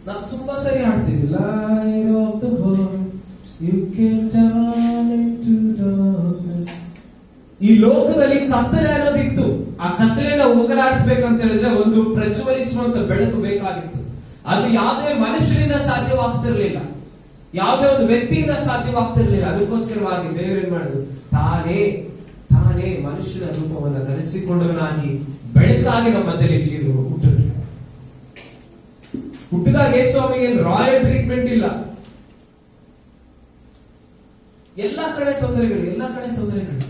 ನಾವು ತುಂಬಾ ಸರಿ ಹಾಡ್ತೀವಿ, light of the world you came down into darkness. ಈ ಲೋಕದಲ್ಲಿ ಕತ್ತಲೆ ಅನ್ನೋದಿತ್ತು. ಆ ಕತ್ತಲೆನ ಹೋಗಲಾಡಿಸಬೇಕಂತ ಹೇಳಿದ್ರೆ ಒಂದು ಪ್ರಜ್ವಲಿಸುವಂತ ಬೆಳಕು ಬೇಕಾಗಿತ್ತು. ಅದು ಯಾವುದೇ ಮನುಷ್ಯನಿಂದ ಸಾಧ್ಯವಾಗ್ತಿರ್ಲಿಲ್ಲ, ಯಾವುದೇ ಒಂದು ವ್ಯಕ್ತಿಯಿಂದ ಸಾಧ್ಯವಾಗ್ತಿರ್ಲಿಲ್ಲ. ಅದಕ್ಕೋಸ್ಕರವಾಗಿ ದೇವರೇನ್ ಮಾಡಿದ್ರು, ತಾನೇ ಮನುಷ್ಯನ ರೂಪವನ್ನು ಧರಿಸಿಕೊಂಡವನಾಗಿ ಬೆಳಕಾಗಿ ನಮ್ಮ ಮಧ್ಯದಲ್ಲಿ ಹುಟ್ಟಿದಾಗ ಯೇಸುವಿಗೆ ರಾಯಲ್ ಟ್ರೀಟ್ಮೆಂಟ್ ಇಲ್ಲ. ಎಲ್ಲಾ ಕಡೆ ತೊಂದರೆಗಳು.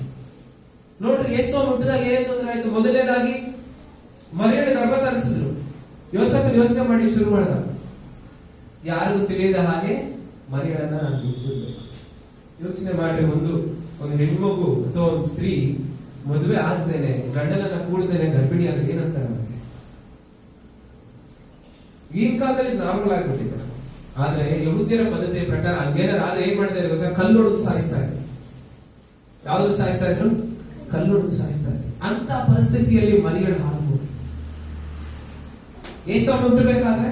ನೋಡ್ರಿ, ಯೇಸುಸ್ವಾಮಿ ಹುಟ್ಟಿದಾಗ ಏನೇ ತೊಂದರೆ ಆಯ್ತು? ಮೊದಲನೇದಾಗಿ ಮರಿಯಳ ಗರ್ಭ ಧರಿಸಿದ್ರು. ಯೋಸೇಫನ ಯೋಚನೆ ಮಾಡಿ ಶುರು ಮಾಡಿದ, ಯಾರಿಗೂ ತಿಳಿಯದ ಹಾಗೆ ಮರಿಯಳನ್ನ ನಾನು ಹುಟ್ಟಿದ್ದೆ. ಯೋಚನೆ ಮಾಡಿ, ಒಂದು ಹೆಣ್ಮಗು ಅಥವಾ ಒಂದು ಸ್ತ್ರೀ ಮದುವೆ ಆಗದೇನೆ, ಗಂಡನನ್ನ ಕೂಡದೇನೆ ಗರ್ಭಿಣಿ ಆದ್ರೆ ಏನಂತಾರೆ ನಮಗೆ? ಈಗಿನ ಕಾಲದಲ್ಲಿ ನಾರ್ಮಲ್ ಆಗಿಬಿಟ್ಟಿದ್ದಾರೆ. ಆದ್ರೆ ಯಹೂದ್ಯರ ಪದ್ಧತಿಯ ಪ್ರಕಾರ ಹಂಗೇನಾರ ಆದ್ರೆ ಏನ್ ಮಾಡ್ತಾ ಇರ್ಬೇಕಾ? ಕಲ್ಲು ಹೊಡೆದು ಸಾಯಿಸ್ತಾ ಇದ್ರು. ಯಾವ್ದ್ರಲ್ಲಿ ಸಾಯಿಸ್ತಾ ಇದ್ರು? ಕಲ್ಲು ಹೊಡೆದು ಸಾಯಿಸ್ತಾ ಇದ್ರು. ಅಂತ ಪರಿಸ್ಥಿತಿಯಲ್ಲಿ ಮರಿಯಳು ಹಾರಬಹುದು. ಯೇಸುಸ್ವಾಮಿ ಹುಟ್ಟಬೇಕಾದ್ರೆ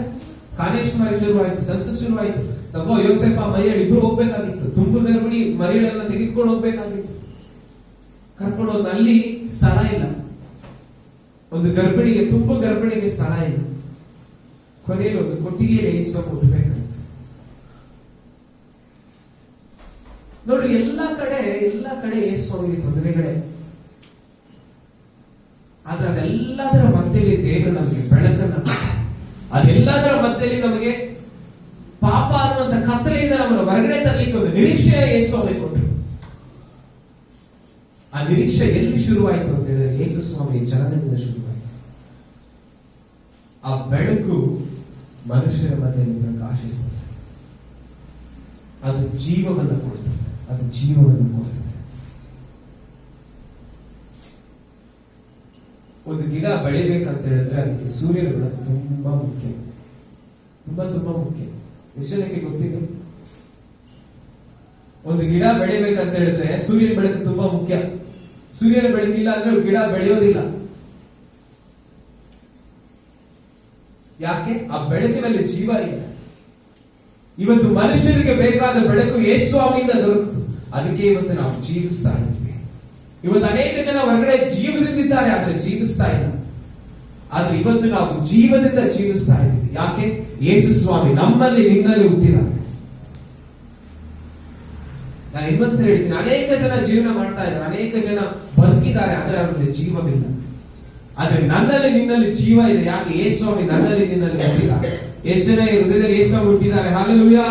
ಕಾನೇಶ್ವರಿ ಶುರುವಾಯ್ತು, ಸೆನ್ಸಸ್ ಶುರುವಾಯ್ತು. ತಗೋ, ಯೋಸೇಫ ಮರಿಯಳು ಇಬ್ರು ಹೋಗ್ಬೇಕಾಗಿತ್ತು. ತುಂಬು ಗರ್ಭಿಣಿ ಮರಿಯಳನ್ನ ತೆಗೆದುಕೊಂಡು ಹೋಗ್ಬೇಕಾಗಿತ್ತು. ಕರ್ಕೊಂಡು ಹೋದ, ಅಲ್ಲಿ ಸ್ಥಳ ಇಲ್ಲ. ಒಂದು ಗರ್ಭಿಣಿಗೆ, ತುಂಬು ಗರ್ಭಿಣಿಗೆ ಸ್ಥಳ ಇಲ್ಲ. ಕೊನೆಯಲ್ಲಿ ಒಂದು ಕೊಟ್ಟಿಗೆಯಲ್ಲಿ ಯೇಸುಸ್ವಾಮಿ ಹುಟ್ಟಬೇಕಾಗಿತ್ತು. ನೋಡ್ರಿ, ಎಲ್ಲಾ ಕಡೆ ಯೇಸುಸ್ವಾಮಿಗೆ ತೊಂದರೆಗಳೇ. ಆದ್ರೆ ಅದೆಲ್ಲದರ ಮಧ್ಯದಲ್ಲಿ ದೇವರು ನಮಗೆ ಬೆಳಕನ್ನ, ಅದೆಲ್ಲದರ ಮಧ್ಯದಲ್ಲಿ ನಮಗೆ ಪಾಪ ಅನ್ನುವಂತ ಕತ್ತಲೆಯಿಂದ ನಮ್ಮನ್ನು ಹೊರಗಡೆ ತರಲಿಕ್ಕೆ ಒಂದು ನಿರೀಕ್ಷೆಯ ಯೇಸುಸ್ವಾಮಿ ಕೊಟ್ಟರು. ಆ ನಿರೀಕ್ಷೆ ಎಲ್ಲಿ ಶುರುವಾಯಿತು ಅಂತ ಹೇಳಿದ್ರೆ ಯೇಸು ಸ್ವಾಮಿ ಜನನದಿಂದ ಶುರುವಾಯಿತು. ಆ ಬೆಳಕು ಮನುಷ್ಯರ ಮಧ್ಯದಲ್ಲಿ ಪ್ರಕಾಶಿಸ್ತದೆ. ಅದು ಜೀವವನ್ನು ಕೊಡ್ತದೆ. ಒಂದು ಗಿಡ ಬೆಳಿಬೇಕಂತ ಹೇಳಿದ್ರೆ ಅದಕ್ಕೆ ಸೂರ್ಯನ ಬೆಳಕು ತುಂಬಾ ಮುಖ್ಯ. ವಿಷಯಕ್ಕೆ ಗೊತ್ತಿಲ್ಲ. ಒಂದು ಗಿಡ ಬೆಳಿಬೇಕಂತ ಹೇಳಿದ್ರೆ ಸೂರ್ಯನ ಬೆಳಕು ತುಂಬಾ ಮುಖ್ಯ. ಸೂರ್ಯನ ಬೆಳಕಿಲ್ಲ ಅಂದ್ರೆ ಗಿಡ ಬೆಳೆಯೋದಿಲ್ಲ. ಯಾಕೆ? ಆ ಬೆಳಕಿನಲ್ಲಿ ಜೀವ ಇಲ್ಲ. ಇವತ್ತು ಮನುಷ್ಯರಿಗೆ ಬೇಕಾದ ಬೆಳಕು ಯೇಸುಸ್ವಾಮಿಯಿಂದ ದೊರಕಿತು. ಅದಕ್ಕೆ ಇವತ್ತು ನಾವು ಜೀವಿಸ್ತಾ ಇದ್ದೀವಿ. ಇವತ್ತು ಅನೇಕ ಜನ ಹೊರಗಡೆ ಜೀವದಿಂದಿದ್ದಾರೆ, ಆದ್ರೆ ಜೀವಿಸ್ತಾ ಇಲ್ಲ. ಆದ್ರೆ ಇವತ್ತು ನಾವು ಜೀವದಿಂದ ಜೀವಿಸ್ತಾ ಇದ್ದೀವಿ. ಯಾಕೆ? ಯೇಸುಸ್ವಾಮಿ ನಮ್ಮಲ್ಲಿ ನಿನ್ನಲ್ಲಿ ಹುಟ್ಟಿದ್ದಾರೆ. ನಾನು ಇನ್ನೊಂದ್ಸರಿ ಹೇಳ್ತೀನಿ, ಅನೇಕ ಜನ ಜೀವನ ಮಾಡ್ತಾ ಇದ್ದಾರೆ, ಅನೇಕ ಜನ ಬದುಕಿದ್ದಾರೆ, ಆದ್ರೆ ಅವರಲ್ಲಿ ಜೀವವಿಲ್ಲ. ಆದ್ರೆ ನನ್ನಲ್ಲಿ ನಿನ್ನಲ್ಲಿ ಜೀವ ಇದೆ. ಯಾಕೆ? ಯೇಸುಸ್ವಾಮಿ ನನ್ನಲ್ಲಿ ನಿನ್ನಲ್ಲಿ ಹುಟ್ಟಿದ್ದಾರೆ. ಎಷ್ಟು ಜನ ಈ ಹೃದಯದಲ್ಲಿ ಯೇಸುಸ್ವಾಮಿ ಹುಟ್ಟಿದ್ದಾರೆ? ಹಾಲೆಲೂಯಾ.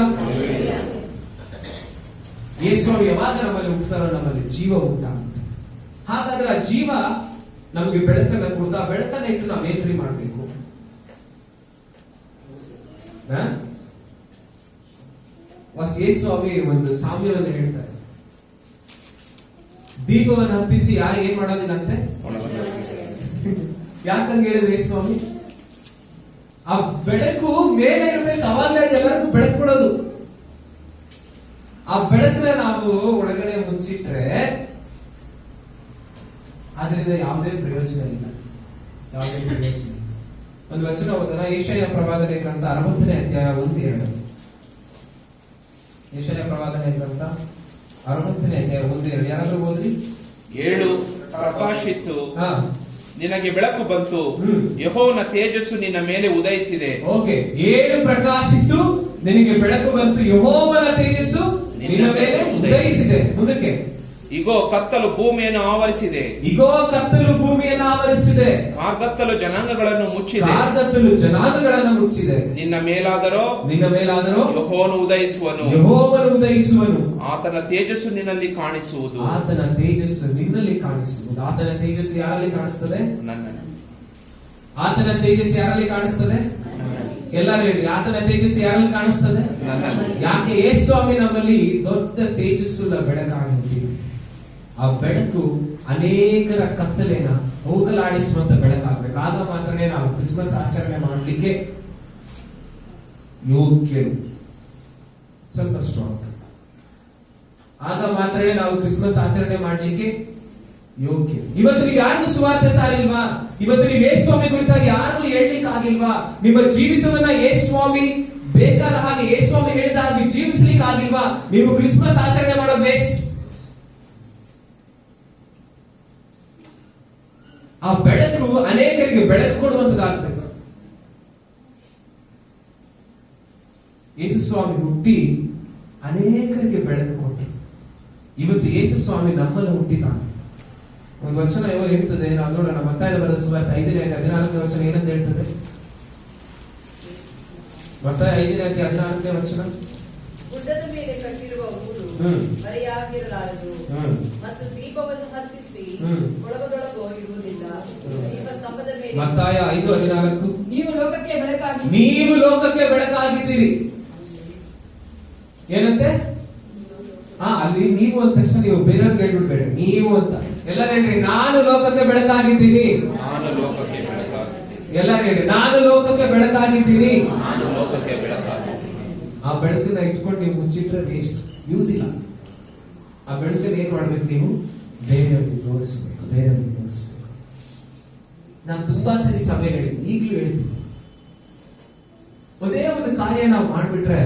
ಯೇಸುಸ್ವಾಮಿ ಯಾವಾಗ ನಮ್ಮಲ್ಲಿ ಹುಟ್ಟುತ್ತಾರೋ ನಮ್ಮಲ್ಲಿ ಜೀವ ಉಂಟಾಗುತ್ತೆ. ಹಾಗಾದ್ರೆ ಆ ಜೀವ ನಮಗೆ ಬೆಳಕನ್ನ ಕೊಡ್ದ, ಆ ಬೆಳಕನ್ನ ಇಟ್ಟು ನಾವೇನ್ರಿ ಮಾಡ್ಬೇಕು? ಯೇಸುಸ್ವಾಮಿ ಒಂದು ಸಾಮ್ಯವನ್ನು ಹೇಳ್ತಾರೆ. ದೀಪವನ್ನು ಹತ್ತಿಸಿ ಯಾರು ಏನ್ ಮಾಡೋದಿಲ್ಲ ಅಂತೆ. ಯಾಕಂತ ಹೇಳಿದ್ರೆ ಯೇಸುಸ್ವಾಮಿ ಆ ಬೆಳಕು ಮೇಲೆ ಇರ್ಬೇಕು, ಅವಾಗಲೇ ಎಲ್ಲರಿಗೂ ಬೆಳಕು ಕೊಡೋದು. ಆ ಬೆಳಕನ್ನ ನಾವು ಒಳಗಡೆ ಮುಚ್ಚಿಟ್ರೆ ಅದರಿಂದ ಯಾವುದೇ ಪ್ರಯೋಜನ ಇಲ್ಲ, ಯಾವುದೇ ಪ್ರಯೋಜನ. ಒಂದು ವಚನ ಓದೋಣ. ಯೆಶಾಯ ಪ್ರವಾದನೆ ಗ್ರಂಥ 60ನೇ ಅಧ್ಯಾಯ 1-2. ಯೆಶಾಯ ಪ್ರವಾದನೆ ಗ್ರಂಥ 60ನೇ ಅಧ್ಯಾಯ 1-2. ಯಾರಾದ್ರೂ ಓದ್ರಿ. 7 ಪ್ರಕಾಶಿಸು, ನಿನಗೆ ಬೆಳಕು ಬಂತು, ಯೆಹೋವನ ತೇಜಸ್ಸು ನಿನ್ನ ಮೇಲೆ ಉದಯಿಸಿದೆ. ಓಕೆ, 7 ಪ್ರಕಾಶಿಸು, ನಿನಗೆ ಬೆಳಕು ಬಂತು, ಯೆಹೋವನ ತೇಜಸ್ಸು ನಿನ್ನ ಮೇಲೆ ಉದಯಿಸಿದೆ. ಮುಂದಕ್ಕೆ, ಇಗೋ ಕತ್ತಲು ಭೂಮಿಯನ್ನು ಆವರಿಸಿದೆ. ಇಗೋ ಕತ್ತಲು ಭೂಮಿಯನ್ನು ಆವರಿಸಿದೆ. ಕಾರ್ಗತ್ತಲು ಜನಾಂಗಗಳನ್ನು ಮುಚ್ಚಿದೆ. ಕಾರ್ಗತ್ತಲು ಜನಾಂಗಗಳನ್ನು ಮುಚ್ಚಿದೆ. ನಿನ್ನ ಮೇಲಾದರೋ ಯೆಹೋವನು ಉದಯಿಸುವನು. ಯೆಹೋವನು ಉದಯಿಸುವನು. ಆತನ ತೇಜಸ್ಸು ನಿನ್ನಲ್ಲಿ ಕಾಣಿಸುವುದು. ಆತನ ತೇಜಸ್ಸು ನಿನ್ನಲ್ಲಿ ಕಾಣಿಸುವುದು. ಆತನ ತೇಜಸ್ಸು ಯಾರಲ್ಲಿ ಕಾಣಿಸ್ತದೆ? ನನ್ನಲ್ಲಿ. ಆತನ ತೇಜಸ್ಸು ಯಾರಲ್ಲಿ ಕಾಣಿಸ್ತದೆ? ಎಲ್ಲರೂ ಹೇಳಿ, ಆತನ ತೇಜಸ್ಸು ಯಾರಲ್ಲಿ ಕಾಣಿಸ್ತದೆ? ನನ್ನಲ್ಲಿ. ಯಾಕೆ? ಯೇಸುಸ್ವಾಮಿ ನಮ್ಮಲ್ಲಿ ದೊಡ್ಡ ತೇಜಸ್ಸುಳ್ಳ ಬೆಳಕಾಗಿ ಹುಟ್ಟಿದೆ. ಆ ಬೆಳಕು ಅನೇಕರ ಕತ್ತಲೆನ ಹೋಗಲಾಡಿಸುವಂತ ಬೆಳಕಾಗಬೇಕು. ಆಗ ಮಾತ್ರನೇ ನಾವು ಕ್ರಿಸ್ಮಸ್ ಆಚರಣೆ ಮಾಡಲಿಕ್ಕೆ ಯೋಗ್ಯರು. ಸ್ವಲ್ಪ ಸ್ಟ್ರಾಂಗ್. ಆಗ ಮಾತ್ರನೇ ನಾವು ಕ್ರಿಸ್ಮಸ್ ಆಚರಣೆ ಮಾಡಲಿಕ್ಕೆ ಯೋಗ್ಯ. ಇವತ್ತು ನೀವು ಯಾರಿಗೂ ಸುವಾರ್ತೆ ಸಾರಿಲ್ವಾ? ಇವತ್ತು ನೀವು ಯೇಸುಸ್ವಾಮಿ ಕುರಿತಾಗಿ ಯಾರಿಗೂ ಹೇಳಲಿಕ್ಕೆ ಆಗಿಲ್ವಾ? ನಿಮ್ಮ ಜೀವಿತವನ್ನ ಯೇಸುಸ್ವಾಮಿ ಬೇಕಾದ ಹಾಗೆ, ಯೇಸುಸ್ವಾಮಿ ಹೇಳಿದ ಹಾಗೆ ಜೀವಿಸ್ಲಿಕ್ಕೆ ಆಗಿಲ್ವಾ? ನೀವು ಕ್ರಿಸ್ಮಸ್ ಆಚರಣೆ ಮಾಡೋದು ವೇಸ್ಟ್. ಆ ಬೆಳಕು ಅನೇಕರಿಗೆ ಬೆಳಕು ಕೊಡುವಂತದ್ದಾಗಬೇಕು. ಯೇಸುಸ್ವಾಮಿ ಹುಟ್ಟಿ ಅನೇಕರಿಗೆ ಬೆಳಕು ಕೊಟ್ಟರು. ಇವತ್ತು ಯೇಸುಸ್ವಾಮಿ ನಮ್ಮಲ್ಲಿ ಹುಟ್ಟಿದ್ದಾನೆ. ಒಂದು ವಚನ ಹೇಳ್ತದೆ, ನಾವು ನೋಡೋಣ. ಮತ್ತಾಯ ಬರೆದ ಸುವಾರ್ತೆ 5ನೇ ಅಧ್ಯಾಯ 14ನೇ ವಚನ ಏನಂತ ಹೇಳ್ತದೆ? ಮತ್ತಾಯ 5ನೇ ಅಧ್ಯಾಯ 14ನೇ ವಚನ. ಗುಡ್ಡದ ಮೇಲೆ ಕಟ್ಟಿರುವ ಊರು ಮರೆಯಾಗಿರಲಾರದು, ಮತ್ತು ದೀಪವನ್ನು ಹತ್ತಿಸಿ ಒಳಗೊಳಗೋ ಇರುವುದಿಲ್ಲ. ದೀಪಸ್ತಂಭದ ಮೇಲೆ. ಮತ್ತಾಯ 5:14. ನೀವು ಲೋಕಕ್ಕೆ ಬೆಳಕಾಗಿ, ನೀವು ಲೋಕಕ್ಕೆ ಬೆಳಕಾಗಿದ್ದೀರಿ. ಏನಂತೆ? ಅಲ್ಲಿ ನೀವು ಅಂದ ತಕ್ಷಣ ನೀವು ಬೇರೆಯವ್ರಿಗೆ ಹೇಳ್ಬಿಡ್ಬೇಡಿ, ನೀವು ಅಂತ. ಎಲ್ಲರೂ ಹೇಳ್ರಿ, ನಾನು ಲೋಕಕ್ಕೆ ಬೆಳಕಾಗಿದ್ದೀನಿ. ನಾನು ಲೋಕಕ್ಕೆ ಬೆಳಕಾಗಿದ್ದೀನಿ. ಎಲ್ಲರೂ ಹೇಳ್ರಿ, ನಾನು ಲೋಕಕ್ಕೆ ಬೆಳಕಾಗಿದ್ದೀನಿ. ನಾನು ಲೋಕಕ್ಕೆ ಬೆಳಕಾಗಿದ್ದೀನಿ. ಆ ಬೆಳಕನ್ನ ಇಟ್ಕೊಂಡು ನೀವು ಮುಚ್ಚಿಟ್ರೆ ವೇಸ್ಟ್, ಯೂಸ್ ಇಲ್ಲ. ಆ ಬೆಳಕನ್ನ ಏನ್ ಮಾಡ್ಬೇಕು? ನೀವು ಬೇರೆಯವ್ರಿಗೆ ತೋರಿಸ್ಬೇಕು, ಬೇರೆಯವ್ರಿಗೆ ತೋರಿಸ್ಬೇಕು. ನಾನು ತುಂಬಾ ಸರಿ ಸಭೆ ಹೇಳಿದ್ದೀನಿ, ಈಗಲೂ ಹೇಳಿದ್ದೀನಿ. ಒಂದೇ ಒಂದು ಕಾರ್ಯ ನಾವು ಮಾಡ್ಬಿಟ್ರೆ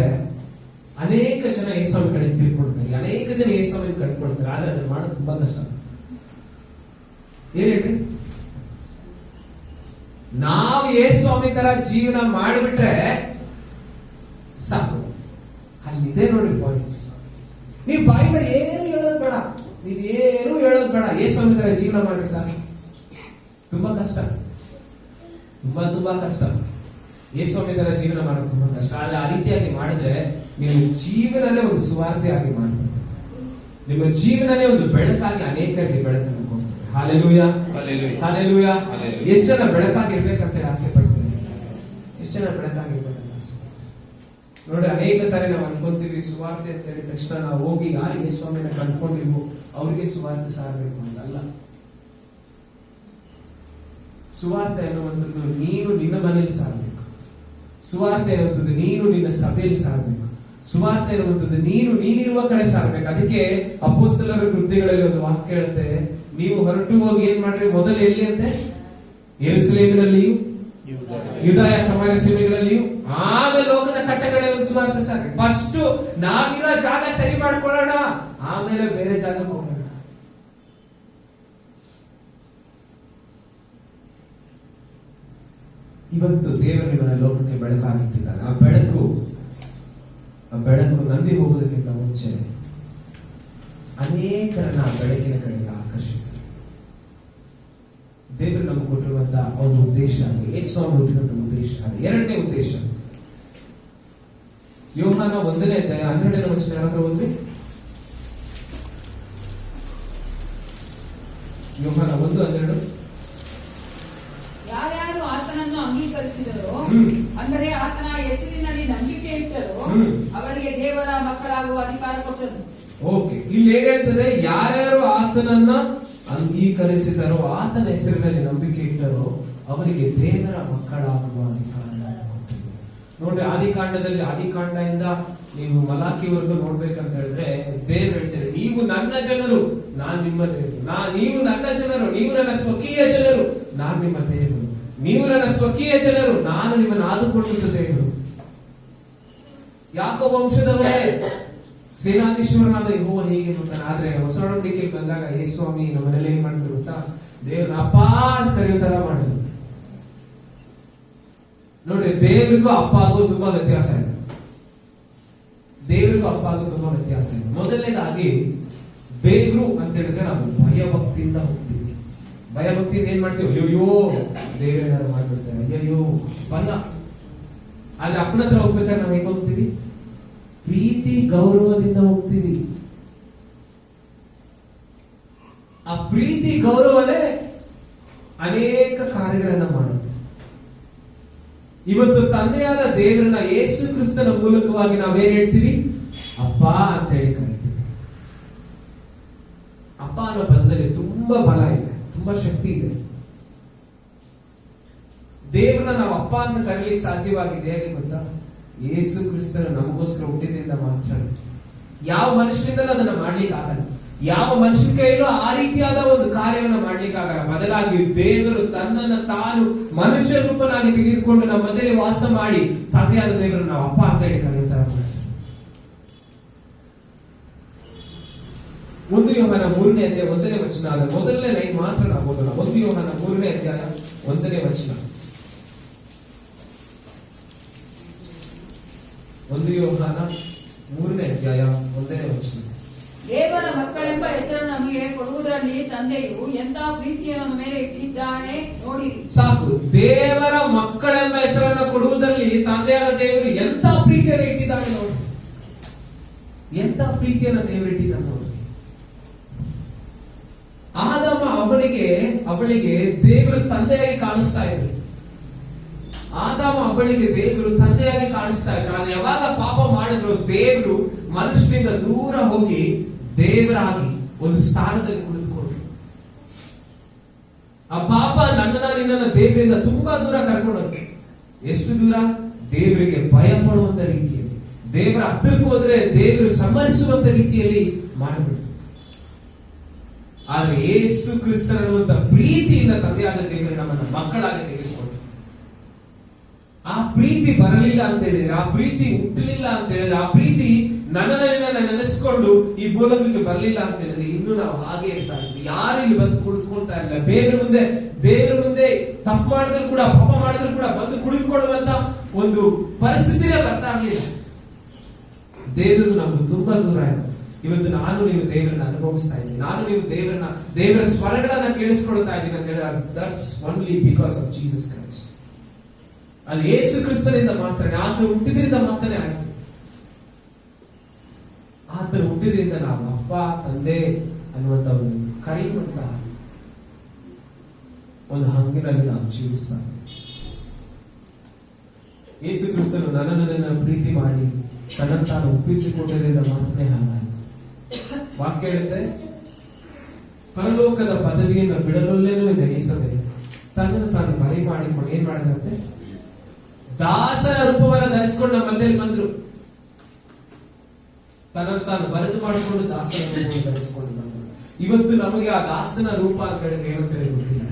ಅನೇಕ ಜನ ಯೇಸುಸ್ವಾಮಿ ಕಡೆ ತಿಳ್ಕೊಡ್ತಾರೆ, ಅನೇಕ ಜನ ಯೇಸುಸ್ವಾಮಿ ಕಂಡುಕೊಡ್ತಾರೆ. ಆದ್ರೆ ಅದನ್ನ ಮಾಡೋದು ತುಂಬಾ ಕಷ್ಟ. ಏನ್ ಹೇಳ್ರಿ? ನಾವು ಯೇಸುಸ್ವಾಮಿ ತರ ಜೀವನ ಮಾಡಿಬಿಟ್ರೆ ಸಾಕು. ಅಲ್ಲಿದೆ ನೋಡಿ ಪಾಯಿಂಟ್. ನೀವು ಬಾಯಿಂದ ಏನು ಹೇಳೋದು ಬೇಡ, ನೀವೇನು ಹೇಳೋದು ಬೇಡ, ಯೇಸುಸ್ವಾಮಿ ತರ ಜೀವನ ಮಾಡ್ರಿ ಸಾಕು. ತುಂಬಾ ಕಷ್ಟ, ತುಂಬಾ ಕಷ್ಟ. ಯೇಸುಸ್ವಾಮಿ ತರ ಜೀವನ ಮಾಡೋದು ತುಂಬಾ ಕಷ್ಟ. ಆದ್ರೆ ಆ ರೀತಿಯಾಗಿ ಮಾಡಿದ್ರೆ ನೀವು ಜೀವನನೇ ಒಂದು ಸುವಾರ್ತೆ ಆಗಿ ಮಾಡ್ತೀರಿ. ನಿಮ್ಮ ಜೀವನನೇ ಒಂದು ಬೆಳಕಾಗಿ ಅನೇಕರಿಗೆ ಬೆಳಕನ್ನು ಕೊಡ್ತಾರೆ. Hallelujah, hallelujah. ಎಷ್ಟು ಜನ ಬೆಳಕಾಗಿರ್ಬೇಕಂತ ಆಸೆ ಪಡ್ತೀರಿ? ಎಷ್ಟು ಜನ ಬೆಳಕಾಗಿರ್ಬೇಕಂತ ಆಸೆ? ನೋಡಿ, ಅನೇಕ ಸಾರಿ ನಾವು ಅನ್ಕೊಂತೀವಿ ಸುವಾರ್ತೆ ಅಂತ ಹೇಳಿದ ತಕ್ಷಣ ನಾವು ಹೋಗಿ ಯಾರಿಗೆ ಯೇಸುಸ್ವಾಮಿನ ಕಂಡ್ಕೊಂಡಿಲ್ವೋ ಅವ್ರಿಗೆ ಸುವಾರ್ತೆ ಸಾರಬೇಕು ಅಂತ. ಅಲ್ಲ, ಸುವಾರ್ತೆ ಅನ್ನುವಂಥದ್ದು ನೀನು ನಿನ್ನ ಮನೆಯಲ್ಲಿ ಸಾರಬೇಕು. ಸುವಾರ್ತೆ ಅನ್ನುವಂಥದ್ದು ನೀನು ನಿನ್ನ ಸಭೆಯಲ್ಲಿ ಸಾರಬೇಕು. ಸುವಾರ್ತೆ ಅನ್ನುವಂಥದ್ದು ನೀನಿರುವ ಕಡೆ ಸಾರಬೇಕು. ಅದಕ್ಕೆ ಅಪೊಸ್ತಲರ ಕೃತ್ಯಗಳಲ್ಲಿ ಒಂದು ವಾಕ್ಯ ಹೇಳುತ್ತೆ, ನೀವು ಹೊರಟು ಹೋಗಿ ಏನ್ ಮಾಡ್ರಿ? ಮೊದಲು ಎಲ್ಲಿ ಅಂತೆ? ಯೆರೂಸಲೇಮಿನಲ್ಲಿಯೂ ಯುದಾಯ ಸಮಾನ ಸೀಮೆಗಳಲ್ಲಿಯೂ, ಆಮೇಲೆ ಲೋಕದ ಕಟ್ಟಕಡೆ ಸುವಾರ್ತೆ ಸಾರಿ. ಫಸ್ಟ್ ನಾವಿರೋ ಜಾಗ ಸರಿ ಮಾಡ್ಕೊಳ್ಳೋಣ, ಆಮೇಲೆ ಬೇರೆ ಜಾಗಕ್ಕೆ ಹೋಗೋಣ. ಇವತ್ತು ದೇವರು ನಿಮ್ಮನ್ನ ಲೋಕಕ್ಕೆ ಬೆಳಕಾಗಿಟ್ಟಿದ್ದಾನೆ. ಆ ಬೆಳಕು ನಂದಿ ಹೋಗೋದಕ್ಕಿಂತ ಮುಂಚೆ ಅನೇಕರನ್ನ ಆ ಬೆಳಕಿನ ಕಡೆಗೆ ಆಕರ್ಷಿಸಿ ದೇವರು ನಮಗೆ ಕೊಟ್ಟಿರುವಂತಹ ಒಂದು ಉದ್ದೇಶ ಅದು. ಯೇಸುಸ್ವಾಮಿ ಹುಟ್ಟಿದಂತ ಉದ್ದೇಶ ಅದು. ಎರಡನೇ ಉದ್ದೇಶ ಯೋಹಾನ 1ನೇ ಅಧ್ಯಾಯ 12ನೇ ವಚನ ಯಾರಾದ್ರೂ ಓದ್ರಿ. ಯೋಹಾನ 1:12. ಯಾರ್ಯಾರು ಆತನನ್ನು ಅಂಗೀಕರಿಸಿದರೋ, ಅಂದರೆ ಆತನ ಹೆಸರಿನಲ್ಲಿ ನಂಬಿಕೆ ಇಟ್ಟರು, ಅವರಿಗೆ ದೇವರ ಮಕ್ಕಳಾಗುವ ಅಧಿಕಾರ ಕೊಟ್ಟರು. ಓಕೆ, ಇಲ್ಲಿ ಏನ್ ಹೇಳ್ತದೆ? ಯಾರ್ಯಾರು ಆತನನ್ನ ಅಂಗೀಕರಿಸಿದರೋ, ಆತನ ಹೆಸರಿನಲ್ಲಿ ನಂಬಿಕೆ ಇಟ್ಟರೋ, ಅವರಿಗೆ ದೇವರ ಮಕ್ಕಳಾಗುವ ಅಧಿಕಾರ ಕೊಟ್ಟರು. ನೋಡ್ರಿ, ಆದಿಕಾಂಡದಿಂದ ನೀವು ಮಲಾಕಿವರೆಗೂ ನೋಡ್ಬೇಕಂತ ಹೇಳಿದ್ರೆ ದೇವ್ರು ಹೇಳ್ತಾರೆ, ನೀವು ನನ್ನ ಜನರು, ನಾನ್ ನಿಮ್ಮಲ್ಲಿ, ನೀವು ನನ್ನ ಜನರು, ನೀವು ನನ್ನ ಸ್ವಕೀಯ ಜನರು, ನಾನು ನಿಮ್ಮ ದೇವರು. ನೀವು ನನ್ನ ಸ್ವಕೀಯ ಜನರು, ನಾನು ನಿಮ್ಮನ್ನು ಆದುಕೊಳ್ಳುತ್ತ ದೇವರು. ಯಾಕೋ ವಂಶದವರೇ, ಸೇನಾಧೀಶ್ವರನಾದ ಯೆಹೋವ ಹೀಗೆ ಅಂತಾನೆ. ಆದ್ರೆ ಹೊಸ ಒಡಂಬಡಿಕೆಯಲ್ಲಿ ಬಂದಾಗ ಯೇಸುಸ್ವಾಮಿ ನಮ್ಮ ಮನೇಲಿ ಏನ್ ಮಾಡಿದ್ರು ಗೊತ್ತಾ? ದೇವ್ರನ್ನ ಅಪ್ಪ ಅಂತ ಕರೆಯೋ ತರ ಮಾಡಿದ್ರು. ನೋಡಿ, ದೇವರಿಗೂ ಅಪ್ಪ ಆಗೋ ತುಂಬಾ ವ್ಯತ್ಯಾಸ ಇದೆ. ದೇವರಿಗೂ ಅಪ್ಪ ಆಗೋ ತುಂಬಾ ವ್ಯತ್ಯಾಸ ಇದೆ. ಮೊದಲನೇದಾಗಿ ದೇವ್ರು ಅಂತ ಹೇಳಿದ್ರೆ ನಾವು ಭಯಭಕ್ತಿಯಿಂದ ಹೋಗ್ತೀವಿ. ಭಯಭಕ್ತಿಯಿಂದ ಏನ್ ಮಾಡ್ತೀವಿ? ಅಯ್ಯೋ ದೇವ್ರೇನಾರು ಮಾಡ್ಬಿಡ್ತಾರೆ, ಅಯ್ಯೋ ಭಯ. ಆದ್ರೆ ಅಪ್ಪನ ಹತ್ರ ಹೋಗ್ಬೇಕಾದ್ರೆ ನಾವು ಹೇಗೆ ಹೋಗ್ತೀವಿ? ಪ್ರೀತಿ ಗೌರವದಿಂದ ಹೋಗ್ತೀವಿ. ಆ ಪ್ರೀತಿ ಗೌರವನೇ ಅನೇಕ ಕಾರ್ಯಗಳನ್ನ ಮಾಡುತ್ತೆ. ಇವತ್ತು ತಂದೆಯಾದ ದೇವರನ್ನ ಯೇಸು ಕ್ರಿಸ್ತನ ಮೂಲಕವಾಗಿ ನಾವೇನ್ ಹೇಳ್ತೀವಿ? ಅಪ್ಪ ಅಂತ ಹೇಳಿ ಕರಿತೀವಿ. ಅಪ್ಪ ಅನ್ನೋ ಪದದಲ್ಲಿ ತುಂಬಾ ಬಲ ಇದೆ, ತುಂಬಾ ಶಕ್ತಿ ಇದೆ. ದೇವರನ್ನ ನಾವು ಅಪ್ಪ ಅಂತ ಕರೀಲಿಕ್ಕೆ ಸಾಧ್ಯವಾಗಿದೆ ಹೇಗೆ ಗೊತ್ತಾ? ಯೇಸು ಕ್ರಿಸ್ತನ ನಮಗೋಸ್ಕರ ಹುಟ್ಟಿದ್ರಿಂದ ಮಾತ್ರ. ಯಾವ ಮನುಷ್ಯರಿಂದಲೂ ಅದನ್ನ ಮಾಡ್ಲಿಕ್ಕೆ ಆಗಲ್ಲ. ಯಾವ ಮನುಷ್ಯನ ಕೈಯಲ್ಲೂ ಆ ರೀತಿಯಾದ ಒಂದು ಕಾರ್ಯವನ್ನ ಮಾಡ್ಲಿಕ್ಕೆ ಆಗಲ್ಲ. ಬದಲಾಗಿ ದೇವರು ತನ್ನನ್ನು ತಾನು ಮನುಷ್ಯ ರೂಪನಾಗಿ ತೆಗೆದುಕೊಂಡು ನಮ್ಮ ಮಧ್ಯೆ ವಾಸ ಮಾಡಿ ತಂದೆಯಾದ ದೇವರು ನಾವು ಅಪ್ಪ ಅಂತ ಹೇಳಿ ಕರೆಯುತ್ತಾರೆ. 1 ಯೋಹಾನ 3ನೇ ಅಧ್ಯಾಯ 1ನೇ ವಚನ. ಆದ ಮೊದಲನೇ ಲೈನ್ ಮಾತ್ರ ನಾವು ಓದೋಣ. 1 ಯೋಹಾನ 3ನೇ ಅಧ್ಯಾಯ 1ನೇ ವಚನ. 1 ಯೋಹಾನ 3ನೇ ಅಧ್ಯಾಯ 1ನೇ ವಚನ. ದೇವರ ಮಕ್ಕಳೆಂಬ ಹೆಸರನ್ನು ನಮಗೆ ಕೊಡುವುದರಲ್ಲಿ ತಂದೆಯು ಎಂತ ಪ್ರೀತಿಯನ್ನು ನಮ್ಮ ಮೇಲೆ ಇಟ್ಟಿದ್ದಾನೆ ನೋಡಿರಿ. ಸಾಕು. ದೇವರ ಮಕ್ಕಳೆಂಬ ಹೆಸರನ್ನು ಕೊಡುವುದರಲ್ಲಿ ತಂದೆಯಾದ ದೇವರು ಎಂತ ಪ್ರೀತಿಯನ್ನು ಇಟ್ಟಿದ್ದಾನೆ ನೋಡಿ. ಎಂತ ಪ್ರೀತಿಯನ್ನು ದೇವರು ಇಟ್ಟಿದ್ದಾನೆ ನೋಡಿ. ಆದಮ ಅವಳಿಗೆ ದೇವರು ತಂದೆಯಾಗಿ ಕಾಣಿಸ್ತಾ ಇದ್ರು. ಆದಾಮ ಅವಳಿಗೆ ದೇವರು ತಂದೆಯಾಗಿ ಕಾಣಿಸ್ತಾ ಇದ್ರು. ಆದ್ರೆ ಯಾವಾಗ ಪಾಪ ಮಾಡಿದ್ರು, ದೇವರು ಮನುಷ್ಯನಿಂದ ದೂರ ಹೋಗಿ ದೇವರಾಗಿ ಒಂದು ಸ್ಥಾನದಲ್ಲಿ ಕುಳಿತುಕೊಂಡ್ರು. ಆ ಪಾಪ ನಿನ್ನನ್ನ ದೇವರಿಂದ ತುಂಬಾ ದೂರ ಕರ್ಕೊಂಡೋದ್ರು. ಎಷ್ಟು ದೂರ? ದೇವರಿಗೆ ಭಯ ಪಡುವಂತ ರೀತಿಯಲ್ಲಿ, ದೇವರ ಹತ್ತಿರಕ್ಕೆ ಹೋದ್ರೆ ದೇವರು ಸಂಹರಿಸುವಂತ ರೀತಿಯಲ್ಲಿ ಮಾಡಿಬಿಡ್ತು. ಆದ್ರೆ ಯೇಸು ಕ್ರಿಸ್ತನನ್ನುವಂತ ಪ್ರೀತಿಯಿಂದ ತಂದೆಯಾದ ದೇವರು ನಮ್ಮನ್ನ ಮಕ್ಕಳಾಗಿ ತೆಗೆದುಕೊಂಡ್ರು. ಆ ಪ್ರೀತಿ ಬರಲಿಲ್ಲ ಅಂತ ಹೇಳಿದ್ರೆ, ಆ ಪ್ರೀತಿ ಹುಟ್ಟಲಿಲ್ಲ ಅಂತ ಹೇಳಿದ್ರೆ, ಆ ಪ್ರೀತಿ ನನ್ನನ್ನ ನೆನೆಸ್ಕೊಂಡು ಈ ಮೂಲಕಕ್ಕೆ ಬರಲಿಲ್ಲ ಅಂತ ಹೇಳಿದ್ರೆ ಇನ್ನು ನಾವು ಹಾಗೆ ಇರ್ತಾ ಇದ್ವಿ. ಯಾರು ಇಲ್ಲಿ ಬಂದು ಕುಳಿತುಕೊಳ್ತಾ ಇಲ್ಲ. ದೇವರ ಮುಂದೆ ತಪ್ಪು ಮಾಡಿದ್ರು ಕೂಡ, ಪಾಪ ಮಾಡಿದ್ರು ಕೂಡ ಬಂದು ಕುಳಿತುಕೊಳ್ಳುವಂತ ಒಂದು ಪರಿಸ್ಥಿತಿನೇ ಬರ್ತಾ ಇರ್ಲಿಲ್ಲ. ದೇವರು ನಮ್ಗೆ ತುಂಬಾ ದೂರ ಇದೆ. ಇವತ್ತು ನಾನು ನೀವು ದೇವರನ್ನ ಅನುಭವಿಸ್ತಾ ಇದ್ದೀನಿ. ನಾನು ನೀವು ದೇವರ ಸ್ವರಗಳನ್ನ ಕೇಳಿಸ್ಕೊಳ್ತಾ ಇದ್ದೀನಿ ಅಂತ ಹೇಳಿದ್ರೆ that's only because of Jesus Christ. ಅದು ಯೇಸು ಕ್ರಿಸ್ತನಿಂದ ಮಾತ್ರನೇ, ಆತನು ಹುಟ್ಟಿದ್ರಿಂದ ಮಾತ್ರನೇ ಆಯ್ತು. ಆತನು ಹುಟ್ಟಿದ್ರಿಂದ ನಾವು ಅಪ್ಪ ತಂದೆ ಅನ್ನುವಂತ ಒಂದು ಕರೆಯುವಂತ ಒಂದು ಹಂಗಿನಲ್ಲಿ ನಾವು ಜೀವಿಸ್ತಾ ಯೇಸು ಕ್ರಿಸ್ತನು ನನ್ನನ್ನು ಪ್ರೀತಿ ಮಾಡಿ ತನ್ನನ್ನು ತಾನು ಒಪ್ಪಿಸಿಕೊಟ್ಟಿದ್ರಿಂದ ಮಾತ್ರನೇ ಹಾಗಾಯಿತು. ವಾಕ್ಯ ಹೇಳುತ್ತೆ, ಪರಲೋಕದ ಪದವಿಯನ್ನು ಬಿಡಲೊಲ್ಲೇನೂ ಗಣಿಸದೆ ತನ್ನನ್ನು ತಾನು ಬರಿ ಮಾಡಿಕೊಂಡು ಏನ್ ಮಾಡಿದಂತೆ ದಾಸನ ರೂಪವನ್ನು ಧರಿಸಿಕೊಂಡು ನಮ್ಮ ಮಧ್ಯದಲ್ಲಿ ಬಂದ್ರು. ತನ್ನನ್ನು ತಾನು ಬರೆದು ಮಾಡಿಕೊಂಡು ದಾಸನ ರೂಪವನ್ನು ಧರಿಸಿಕೊಂಡು ಬಂದ್ರು. ಇವತ್ತು ನಮಗೆ ಆ ದಾಸನ ರೂಪ ಅಂತ ಹೇಳಿದ್ರೆ ಏನಂತ ಹೇಳಿ ಗೊತ್ತಿಲ್ಲ.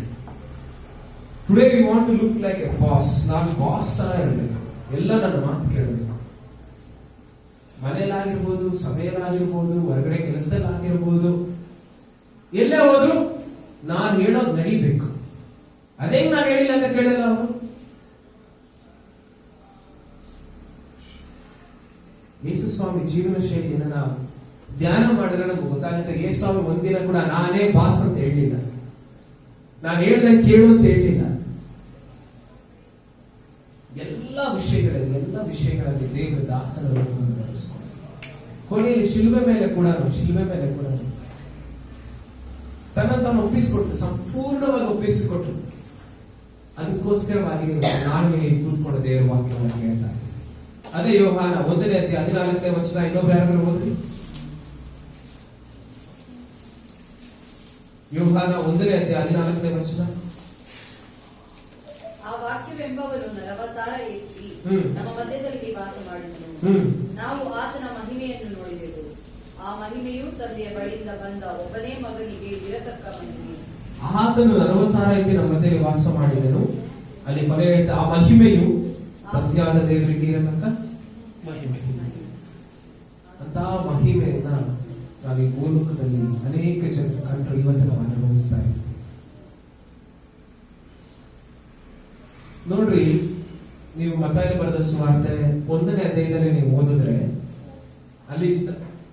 Today we want to look like a boss. ನಾನು ಬಾಸ್ ತರ ಇರಬೇಕು, ಎಲ್ಲ ನನ್ನ ಮಾತು ಕೇಳಬೇಕು. ಮನೆಯಲ್ಲಾಗಿರ್ಬೋದು, ಸಭೆಯಲ್ಲಾಗಿರ್ಬೋದು, ಹೊರಗಡೆ ಕೆಲಸದಲ್ಲಾಗಿರ್ಬೋದು, ಎಲ್ಲೇ ಹೋದ್ರು ನಾನು ಹೇಳೋದು ನಡಿಬೇಕು. ಅದೇ ನಾನು ಹೇಳಿಲ್ಲ ಅಂತ ಕೇಳಲ್ಲ ಅವರು. ಯೇಸು ಸ್ವಾಮಿ ಜೀವನ ಶೈಲಿಯನ್ನು ನಾವು ಧ್ಯಾನ ಮಾಡಿದ್ರೆ ನಮ್ಗೆ ಗೊತ್ತಾಗುತ್ತೆ. ಯೇಸು ಸ್ವಾಮಿ ಒಂದಿನ ಕೂಡ ನಾನೇ ಬಾಸ್ ಅಂತ ಹೇಳಿಲ್ಲ, ನಾನು ಹೇಳ್ದಂಗೆ ಕೇಳು ಅಂತ ಹೇಳಿಲ್ಲ. ಎಲ್ಲ ವಿಷಯಗಳಲ್ಲಿ ದೇವರ ದಾಸನ ರೂಪವನ್ನು ನಡೆಸಿಕೊಂಡು ಕೊನೆಯಲ್ಲಿ ಶಿಲುಬೆ ಮೇಲೆ ಕೂಡ ತನ್ನನ್ನು ಒಪ್ಪಿಸಿಕೊಟ್ಟು, ಸಂಪೂರ್ಣವಾಗಿ ಒಪ್ಪಿಸಿಕೊಟ್ಟು, ಅದಕ್ಕೋಸ್ಕರವಾಗಿ ನಾನು ಇಲ್ಲಿ ಕೂತ್ಕೊಂಡು ದೇವರ ವಾಕ್ಯವನ್ನು ಹೇಳ್ತಾ ಇದ್ದೀನಿ. ಅದೇ ಯೋಹಾನ 1ನೇ ಅಧ್ಯಾಯ 14ನೇ ವಚನ. ಇನ್ನೊಬ್ರು ಯಾರಾದ್ರೂ ಓದ್ರಿ. ಯೋಹಾನ 1ನೇ ಅಧ್ಯಾಯ 14ನೇ ವಚನ. ಆ ವಾಕ್ಯವೆಂಬವನು ನರವತಾರ ಎತ್ತಿ ನಮ್ಮ ಮಧ್ಯದಲ್ಲಿ ವಾಸ ಮಾಡಿದನು. ನಾವು ಆತನ ಮಹಿಮೆಯನ್ನು ನೋಡಿದೆವು. ಆ ಮಹಿಮೆಯು ತಂದೆಯ ಬಳಿಯಿಂದ ಬಂದ ಒಬ್ಬನೇ ಮಗನಿಗೆ ಇರತಕ್ಕ ಮಹಿಮೆ. ಆತನು ನರವತಾರ ಎತ್ತಿ ನಮ್ಮ ಮಧ್ಯದಲ್ಲಿ ವಾಸ ಮಾಡಿದನು. ಅಲ್ಲಿ ಕೊನೆ ಹೇಳ್ತಾ ಆ ಮಹಿಮೆಯು ತಂದೆಯಾದ ದೇವರಿಗೆ ಇರತಕ್ಕ ಮಹಿಮೆ. ಅಂತ ಮಹಿಮೆಯನ್ನ ನಾವು ಈ ಭೂಲೋಕದಲ್ಲಿ ಅನೇಕ ಜನರು ಕಂಡು ಇವತ್ತು ನಾವು ಅನುಭವಿಸ್ತಾ ಇದ್ದೀವಿ. ನೋಡ್ರಿ, ನೀವು ಮತ್ತಾಯ ಬರೆದ ಸುವಾರ್ತೆ 1ನೇ ಅಧ್ಯಾಯದಲ್ಲಿ ನೀವು ಓದಿದ್ರೆ ಅಲ್ಲಿ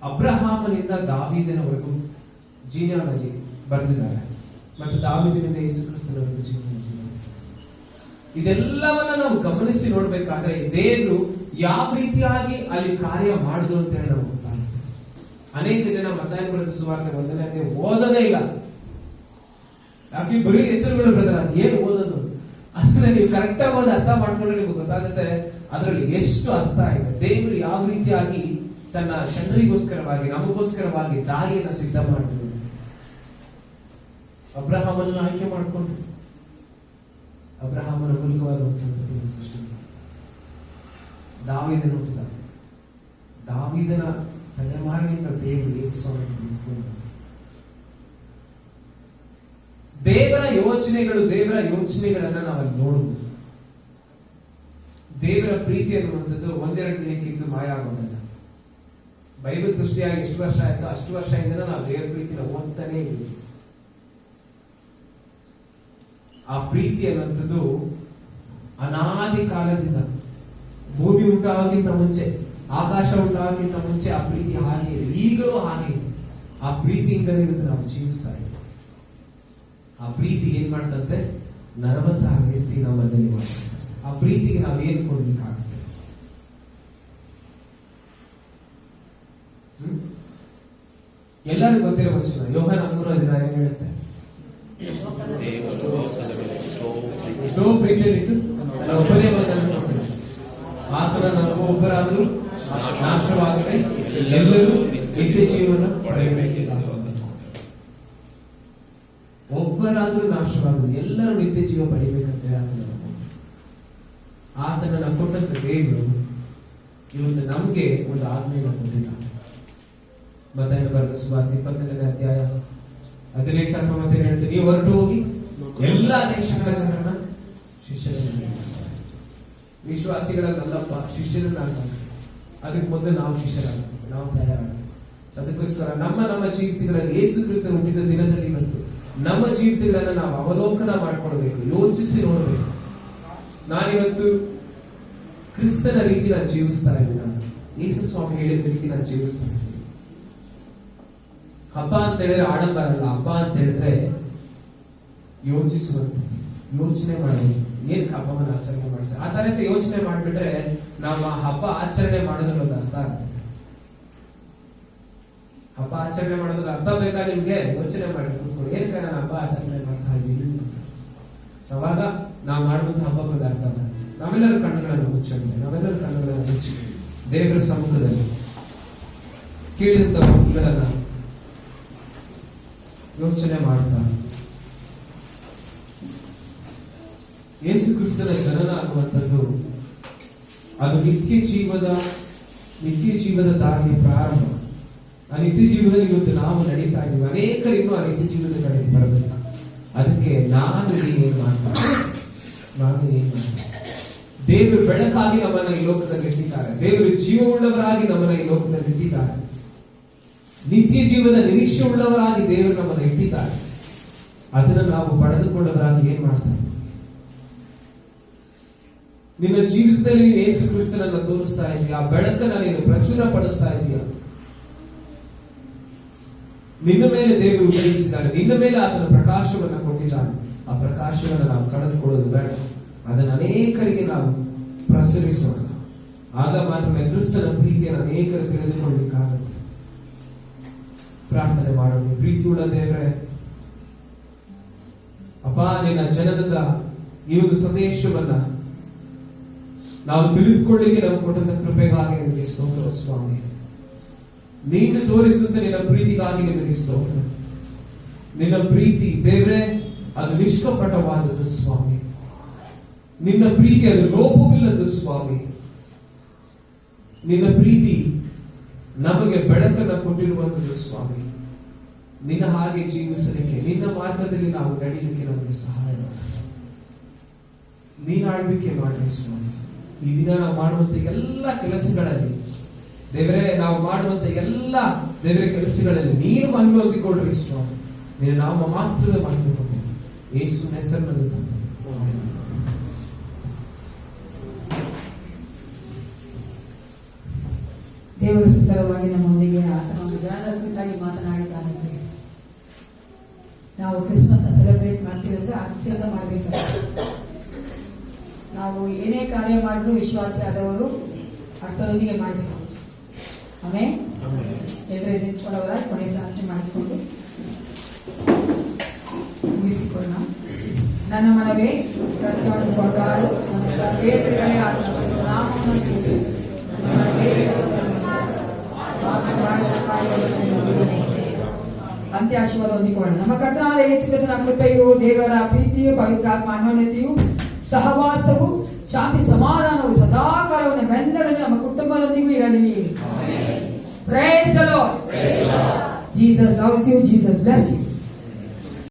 ಅಬ್ರಹಾಮನಿಂದ ದಾವೀದನವರೆಗೂ ಜೀನಿಯಾಲಜಿ ಬರೆದಿದ್ದಾರೆ. ಮತ್ತು ದಾವೀದನಿಂದ ಯೇಸು ಕ್ರಿಸ್ತನವರೆಗೂ ಜೀನಿಯಾಲಜಿ. ಇದೆಲ್ಲವನ್ನ ನಾವು ಗಮನಿಸಿ ನೋಡ್ಬೇಕಾದ್ರೆ ದೇವರು ಯಾವ ರೀತಿಯಾಗಿ ಅಲ್ಲಿ ಕಾರ್ಯ ಮಾಡಿದ್ರು ಅಂತ ಹೇಳಿ ನಾವು ಗೊತ್ತಾಗುತ್ತೆ. ಅನೇಕ ಜನ ಮತ್ತಾಯ ಬರೆದ ಸುವಾರ್ತೆ 1ನೇ ಅಧ್ಯಾಯ ಓದೋದೇ ಇಲ್ಲ. ಯಾಕೆ ಬರೀ ಹೆಸರುಗಳು ಬ್ರದರ್, ಅದು ಏನು ಓದೋದು? ಅದನ್ನ ನೀವು ಕರೆಕ್ಟ್ ಆಗಿ ಓದಿ ಅರ್ಥ ಮಾಡ್ಕೊಂಡ್ರೆ ನಿಮ್ಗೆ ಗೊತ್ತಾಗುತ್ತೆ ಅದರಲ್ಲಿ ಎಷ್ಟು ಅರ್ಥ ಇದೆ. ದೇವರು ಯಾವ ರೀತಿಯಾಗಿ ತನ್ನ ಜನರಿಗೋಸ್ಕರವಾಗಿ, ನಮಗೋಸ್ಕರವಾಗಿ ದಾರಿಯನ್ನ ಸಿದ್ಧ ಮಾಡಿದ್ರು. ಅಬ್ರಹಾಮನನ್ನು ಆಯ್ಕೆ ಮಾಡಿಕೊಂಡು ಅಬ್ರಹಾಮನ ಮೂಲಕವಾದ ಒಂದು ಸಂತತಿಯನ್ನು ಸೃಷ್ಟಿ ಮಾಡಿ ದಾವೀದನ ಹುಟ್ಟಿದ. ದಾವೀದನ ತಲೆಮಾರಿನಿಂದ ದೇವರು ಯೇಸು ದೇವರ ಯೋಚನೆಗಳನ್ನ ನಾವಲ್ಲಿ ನೋಡುವುದು. ದೇವರ ಪ್ರೀತಿ ಅನ್ನುವಂಥದ್ದು ಒಂದೆರಡು ದಿನಕ್ಕಿದ್ದು ಮಾಯ ಆಗೋದಲ್ಲ. ಬೈಬಲ್ ಸೃಷ್ಟಿಯಾಗಿ ಎಷ್ಟು ವರ್ಷ ಆಯ್ತು, ಅಷ್ಟು ವರ್ಷದಿಂದ ನಾವು ದೇವರ ಪ್ರೀತಿನ ಓದ್ತಾನೆ ಇದ್ದೀವಿ. ಆ ಪ್ರೀತಿ ಅನ್ನುವಂಥದ್ದು ಅನಾದಿ ಕಾಲದಿಂದ, ಭೂಮಿ ಉಂಟಾಗಿಂತ ಮುಂಚೆ, ಆಕಾಶ ಉಂಟಾಗಿಂತ ಮುಂಚೆ ಆ ಪ್ರೀತಿ ಹಾಗೆ ಇದೆ, ಈಗಲೂ ಹಾಗೆ ಇದೆ. ಆ ಪ್ರೀತಿಯಿಂದಲೇ ನಾವು ಜೀವಿಸ್ತಾ ಇದ್ದೀವಿ. ಆ ಪ್ರೀತಿ ಏನ್ ಮಾಡ್ತಂತೆ? ನರವತಾರ ವ್ಯಕ್ತಿ ನಮ್ಮಲ್ಲಿ ವಾಸ. ಆ ಪ್ರೀತಿಗೆ ನಾವು ಏನ್ ಕೊಡ್ಬೇಕಾಗುತ್ತೆ? ಎಲ್ಲರಿಗೂ ಗೊತ್ತಿರೋ ವಚನ ಯೋಹಾನ 3:16 ಏನ್ ಹೇಳುತ್ತೆ? ಎಷ್ಟೋ ಪ್ರೀತಿಯಲ್ಲಿಟ್ಟು ಒಬ್ಬನೇ ಮಗನನ್ನು ಆತನ ಒಬ್ಬರಾದರೂ ನಾಶವಾಗದೆ ಎಲ್ಲರೂ ನಿತ್ಯ ಜೀವನ ಪಡೆಯಬೇಕಿಲ್ಲ. ಒಬ್ಬರಾದರೂ ನಾಶವಾಗದು, ಎಲ್ಲರೂ ನಿತ್ಯ ಜೀವ ಪಡಿಬೇಕಂತ ಆತನನ್ನ ಕೊಟ್ಟಂತ ದೇವರು ಇವತ್ತು ನಮ್ಗೆ ಒಂದು ಆಜ್ಞೆಯನ್ನು ಕೊಟ್ಟಿದ್ದಾನೆ. ಮತ್ತಾಯ ಬರೆದ ಸುವಾರ್ತೆ 20ನೇ ಅಧ್ಯಾಯ 18-19 ಹೇಳ್ತೀನಿ, ನೀವು ಹೊರಟು ಹೋಗಿ ಎಲ್ಲಾ ದೇಶಗಳ ಜನರನ್ನ ಶಿಷ್ಯರನ್ನ, ವಿಶ್ವಾಸಿಗಳನ್ನಲ್ಲಪ್ಪ ಶಿಷ್ಯರನ್ನಾಗಬೇಕು. ಅದಕ್ಕೆ ಮೊದಲು ನಾವು ಶಿಷ್ಯರಾಗಬೇಕು, ನಾವು ತಯಾರಾಗಬೇಕು. ಅದಕ್ಕೋಸ್ಕರ ನಮ್ಮ ಜೀವಿತಗಳಲ್ಲಿ ಯೇಸು ಕ್ರಿಸ್ತರು ಹುಟ್ಟಿದ ದಿನದಲ್ಲಿ ಬಂತು ನಮ್ಮ ಜೀವಿತಗಳನ್ನ ನಾವು ಅವಲೋಕನ ಮಾಡ್ಕೊಳ್ಬೇಕು, ಯೋಚಿಸಿ ನೋಡ್ಬೇಕು. ನಾನಿವತ್ತು ಕ್ರಿಸ್ತನ ರೀತಿ ನಾನು ಜೀವಿಸ್ತಾ ಇದ್ದೀನಿ, ನಾನು ಯೇಸು ಸ್ವಾಮಿ ಹೇಳಿದ ರೀತಿ ನಾನು ಜೀವಿಸ್ತಾ ಇದ್ದೀನಿ. ಹಬ್ಬ ಅಂತ ಹೇಳಿದ್ರೆ ಆಡಂಬರ ಅಲ್ಲ. ಹಬ್ಬ ಅಂತ ಹೇಳಿದ್ರೆ ಯೋಚಿಸುವಂಥದ್ದು, ಯೋಚನೆ ಮಾಡೋದು. ಏನ್ ಹಬ್ಬವನ್ನು ಆಚರಣೆ ಮಾಡ್ತಾರೆ ಆ ತರ ಯೋಚನೆ ಮಾಡ್ಬಿಟ್ರೆ ನಾವು ಆ ಹಬ್ಬ ಆಚರಣೆ ಮಾಡೋದ್ರಲ್ಲಿ ಒಂದು ಅರ್ಥ ಆಗ್ತದೆ. ಹಬ್ಬ ಆಚರಣೆ ಮಾಡೋದ್ರ ಅರ್ಥ ಬೇಕಾ ನಿಮ್ಗೆ? ಯೋಚನೆ ಮಾಡಿ ಕೂತ್ಕೊಂಡು ಏನಕ್ಕೆ ನಾನು ಹಬ್ಬ ಆಚರಣೆ ಮಾಡ್ತಾ ಇದ್ದೀನಿ ಅಂತ. ಅವಾಗ ನಾವು ಮಾಡುವಂತ ಹಬ್ಬಕ್ಕೊಂದು ಅರ್ಥ ಅಲ್ಲ. ನಾವೆಲ್ಲರೂ ಕಣ್ಣುಗಳನ್ನು ಮುಚ್ಚಿ ದೇವರ ಸಮ್ಮುಖದಲ್ಲಿ ಕೇಳಿದಂತ ಮಕ್ಕಳನ್ನ ಯೋಚನೆ ಮಾಡ್ತಾ ಯೇಸು ಕ್ರಿಸ್ತನ ಜನನ ಅನ್ನುವಂಥದ್ದು ಅದು ನಿತ್ಯ ಜೀವದ ದಾರಿಯ ಪ್ರಾರಂಭ. ಆ ನಿತ್ಯ ಜೀವನದಲ್ಲಿ ಇವತ್ತು ನಾವು ನಡೀತಾ ಇದ್ದೀವಿ. ಅನೇಕರು ಇನ್ನೂ ಆ ನಿತ್ಯ ಜೀವನದ ಕಡೆಗೆ ಬರಬೇಕು. ಅದಕ್ಕೆ ನಾನು ಏನ್ ಮಾಡ್ತಾರೆ ನಾನು ಏನ್ ಮಾಡ್ತೀನಿ? ದೇವರು ಬೆಳಕಾಗಿ ನಮ್ಮನ್ನ ಈ ಲೋಕದಲ್ಲಿ ಇಟ್ಟಿದ್ದಾರೆ. ದೇವರು ಜೀವವುಳ್ಳವರಾಗಿ ನಮ್ಮನ್ನ ಈ ಲೋಕದಲ್ಲಿ ಇಟ್ಟಿದ್ದಾರೆ. ನಿತ್ಯ ಜೀವದ ನಿರೀಕ್ಷೆ ಉಳ್ಳವರಾಗಿ ದೇವರು ನಮ್ಮನ್ನ ಇಟ್ಟಿದ್ದಾರೆ. ಅದನ್ನು ನಾವು ಪಡೆದುಕೊಂಡವರಾಗಿ ಏನ್ ಮಾಡ್ತಾರೆ? ನಿನ್ನ ಜೀವಿತದಲ್ಲಿ ನೀನು ಯೇಸು ಕ್ರಿಸ್ತನನ್ನ ತೋರಿಸ್ತಾ ಇದೀಯ, ಆ ಬೆಳಕನ್ನ ನೀನು ಪ್ರಚುರ ಪಡಿಸ್ತಾ ಇದೀಯ. ನಿನ್ನ ಮೇಲೆ ದೇವರು ಉದಯಿಸಿದ್ದಾನೆ, ನಿನ್ನ ಮೇಲೆ ಆತನ ಪ್ರಕಾಶವನ್ನ ಕೊಟ್ಟಿದ್ದಾನೆ. ಆ ಪ್ರಕಾಶವನ್ನ ನಾವು ಕಳೆದುಕೊಳ್ಳೋದು ಬೇಡ. ಅದನ್ನು ಅನೇಕರಿಗೆ ನಾವು ಪ್ರಸರಿಸೋಣ. ಆಗ ಮಾತ್ರ ಕ್ರಿಸ್ತನ ಪ್ರೀತಿಯನ್ನು ಅನೇಕರು ತಿಳಿದುಕೊಳ್ಳಲಿಕ್ಕಾಗುತ್ತೆ. ಪ್ರಾರ್ಥನೆ ಮಾಡೋದು. ಪ್ರೀತಿಯುಳ್ಳ ದೇವರೇ, ಅಪ್ಪ, ನಿನ್ನ ಜನನದ ಈ ಒಂದು ಸಂದೇಶವನ್ನ ನಾವು ತಿಳಿದುಕೊಳ್ಳಿಕ್ಕೆ ನಾವು ಕೊಟ್ಟಂತ ಕೃಪೆಗಾಗಿ ನಿಮಗೆ ಸ್ತೋತ್ರ ಸ್ವಾಮಿ. ನೀನು ತೋರಿಸಿದಂತ ನಿನ್ನ ಪ್ರೀತಿಗಾಗಿ ನಿಮಗೆ ಸ್ತೋತ್ರ. ನಿನ್ನ ಪ್ರೀತಿ ದೇವರೇ ಅದು ನಿಷ್ಕಪಟವಾದದ್ದು ಸ್ವಾಮಿ. ನಿನ್ನ ಪ್ರೀತಿ ಅದು ಲೋಪವಿಲ್ಲದ್ದು ಸ್ವಾಮಿ. ನಿನ್ನ ಪ್ರೀತಿ ನಮಗೆ ಬೆಳಕನ್ನು ಕೊಟ್ಟಿರುವಂತದ್ದು ಸ್ವಾಮಿ. ನಿನ್ನ ಹಾಗೆ ಜೀವಿಸಲಿಕ್ಕೆ, ನಿನ್ನ ಮಾರ್ಗದಲ್ಲಿ ನಾವು ನಡೀಲಿಕ್ಕೆ ನಮಗೆ ಸಹಾಯ ಮಾಡಿ. ನೀನು ಆಳ್ವಿಕೆ ಮಾಡಿ ಸ್ವಾಮಿ. ಈ ದಿನ ನಾವು ಮಾಡುವಂತ ಎಲ್ಲ ಕೆಲಸಗಳಲ್ಲಿ ದೇವರೇ, ನಾವು ಮಾಡುವಂತ ಎಲ್ಲ ದೇವರ ಕೆಲಸಗಳಲ್ಲಿ ನೀನು ಮಹಿಮೆ ಹೊಂದಿಕೊಳ್ಳ್ರಿ ಸ್ವಾಮಿ. ನೀನು ನಾಮ ಮಾತ್ರವೇ ಮಹಿಮೆ ಹೊಂದಿ. ಯೇಸುವಿನ ಹೆಸರಿನಲ್ಲಿ ತಂದೆ. ದೇವರು ಸುಂದರವಾಗಿ ನಮ್ಮೊಂದಿಗೆ ಆತನ ಒಂದು ಜನರ ಕುರಿತಾಗಿ ಮಾತನಾಡಿದ್ದಾನೆ. ನಾವು ಕ್ರಿಸ್ಮಸ್ ಸೆಲೆಬ್ರೇಟ್ ಮಾಡ್ತೀವಿ ಅಂದ್ರೆ ಅತ್ಯಂತ ಮಾಡಬೇಕು. ನಾವು ಏನೇ ಕಾರ್ಯ ಮಾಡಿದ್ರು ವಿಶ್ವಾಸಿ ಆದವರು ಅರ್ಥದೊಂದಿಗೆ ಮಾಡಬೇಕು. ಆಮೇಲೆ ಎದುರು ನಿಂತ್ಕೊಂಡವರ ಕೊನೆ ಪ್ರಾರ್ಥನೆ ಮಾಡಿಕೊಂಡು ಮುಗಿಸಿಕೊಳ್ಳೋಣ. ನನ್ನ ಮನವೇ ಕರ್ತವನ್ನು ಕೊಂಡಾಡು, ನನ್ನ ಸರ್ವೇತಗಳೇ ಆತನ ನಾಮವನ್ನು ಸ್ತುತಿಸು. ಅಂತ್ಯಾಶೀರ್ವಾದ ಹೊಂದಿಕೊಳ್ಳೋಣ. ನಮ್ಮ ಕರ್ತನಾದ ಯೇಸು ಕ್ರಿಸ್ತನ ಕೃಪೆಯು, ದೇವರ ಪ್ರೀತಿಯು, ಪವಿತ್ರಾತ್ಮ ಅನ್ಯೋನ್ಯತೆಯು, ಸಹವಾಸವು, ಶಾಂತಿ ಸಮಾಧಾನವು ಸದಾಕಾಲವು ನಮ್ಮೆಲ್ಲರೂ ನಮ್ಮ ಕುಟುಂಬದೊಂದಿಗೂ ಇರಲಿ. Praise the Lord. Jesus loves you. Jesus bless you.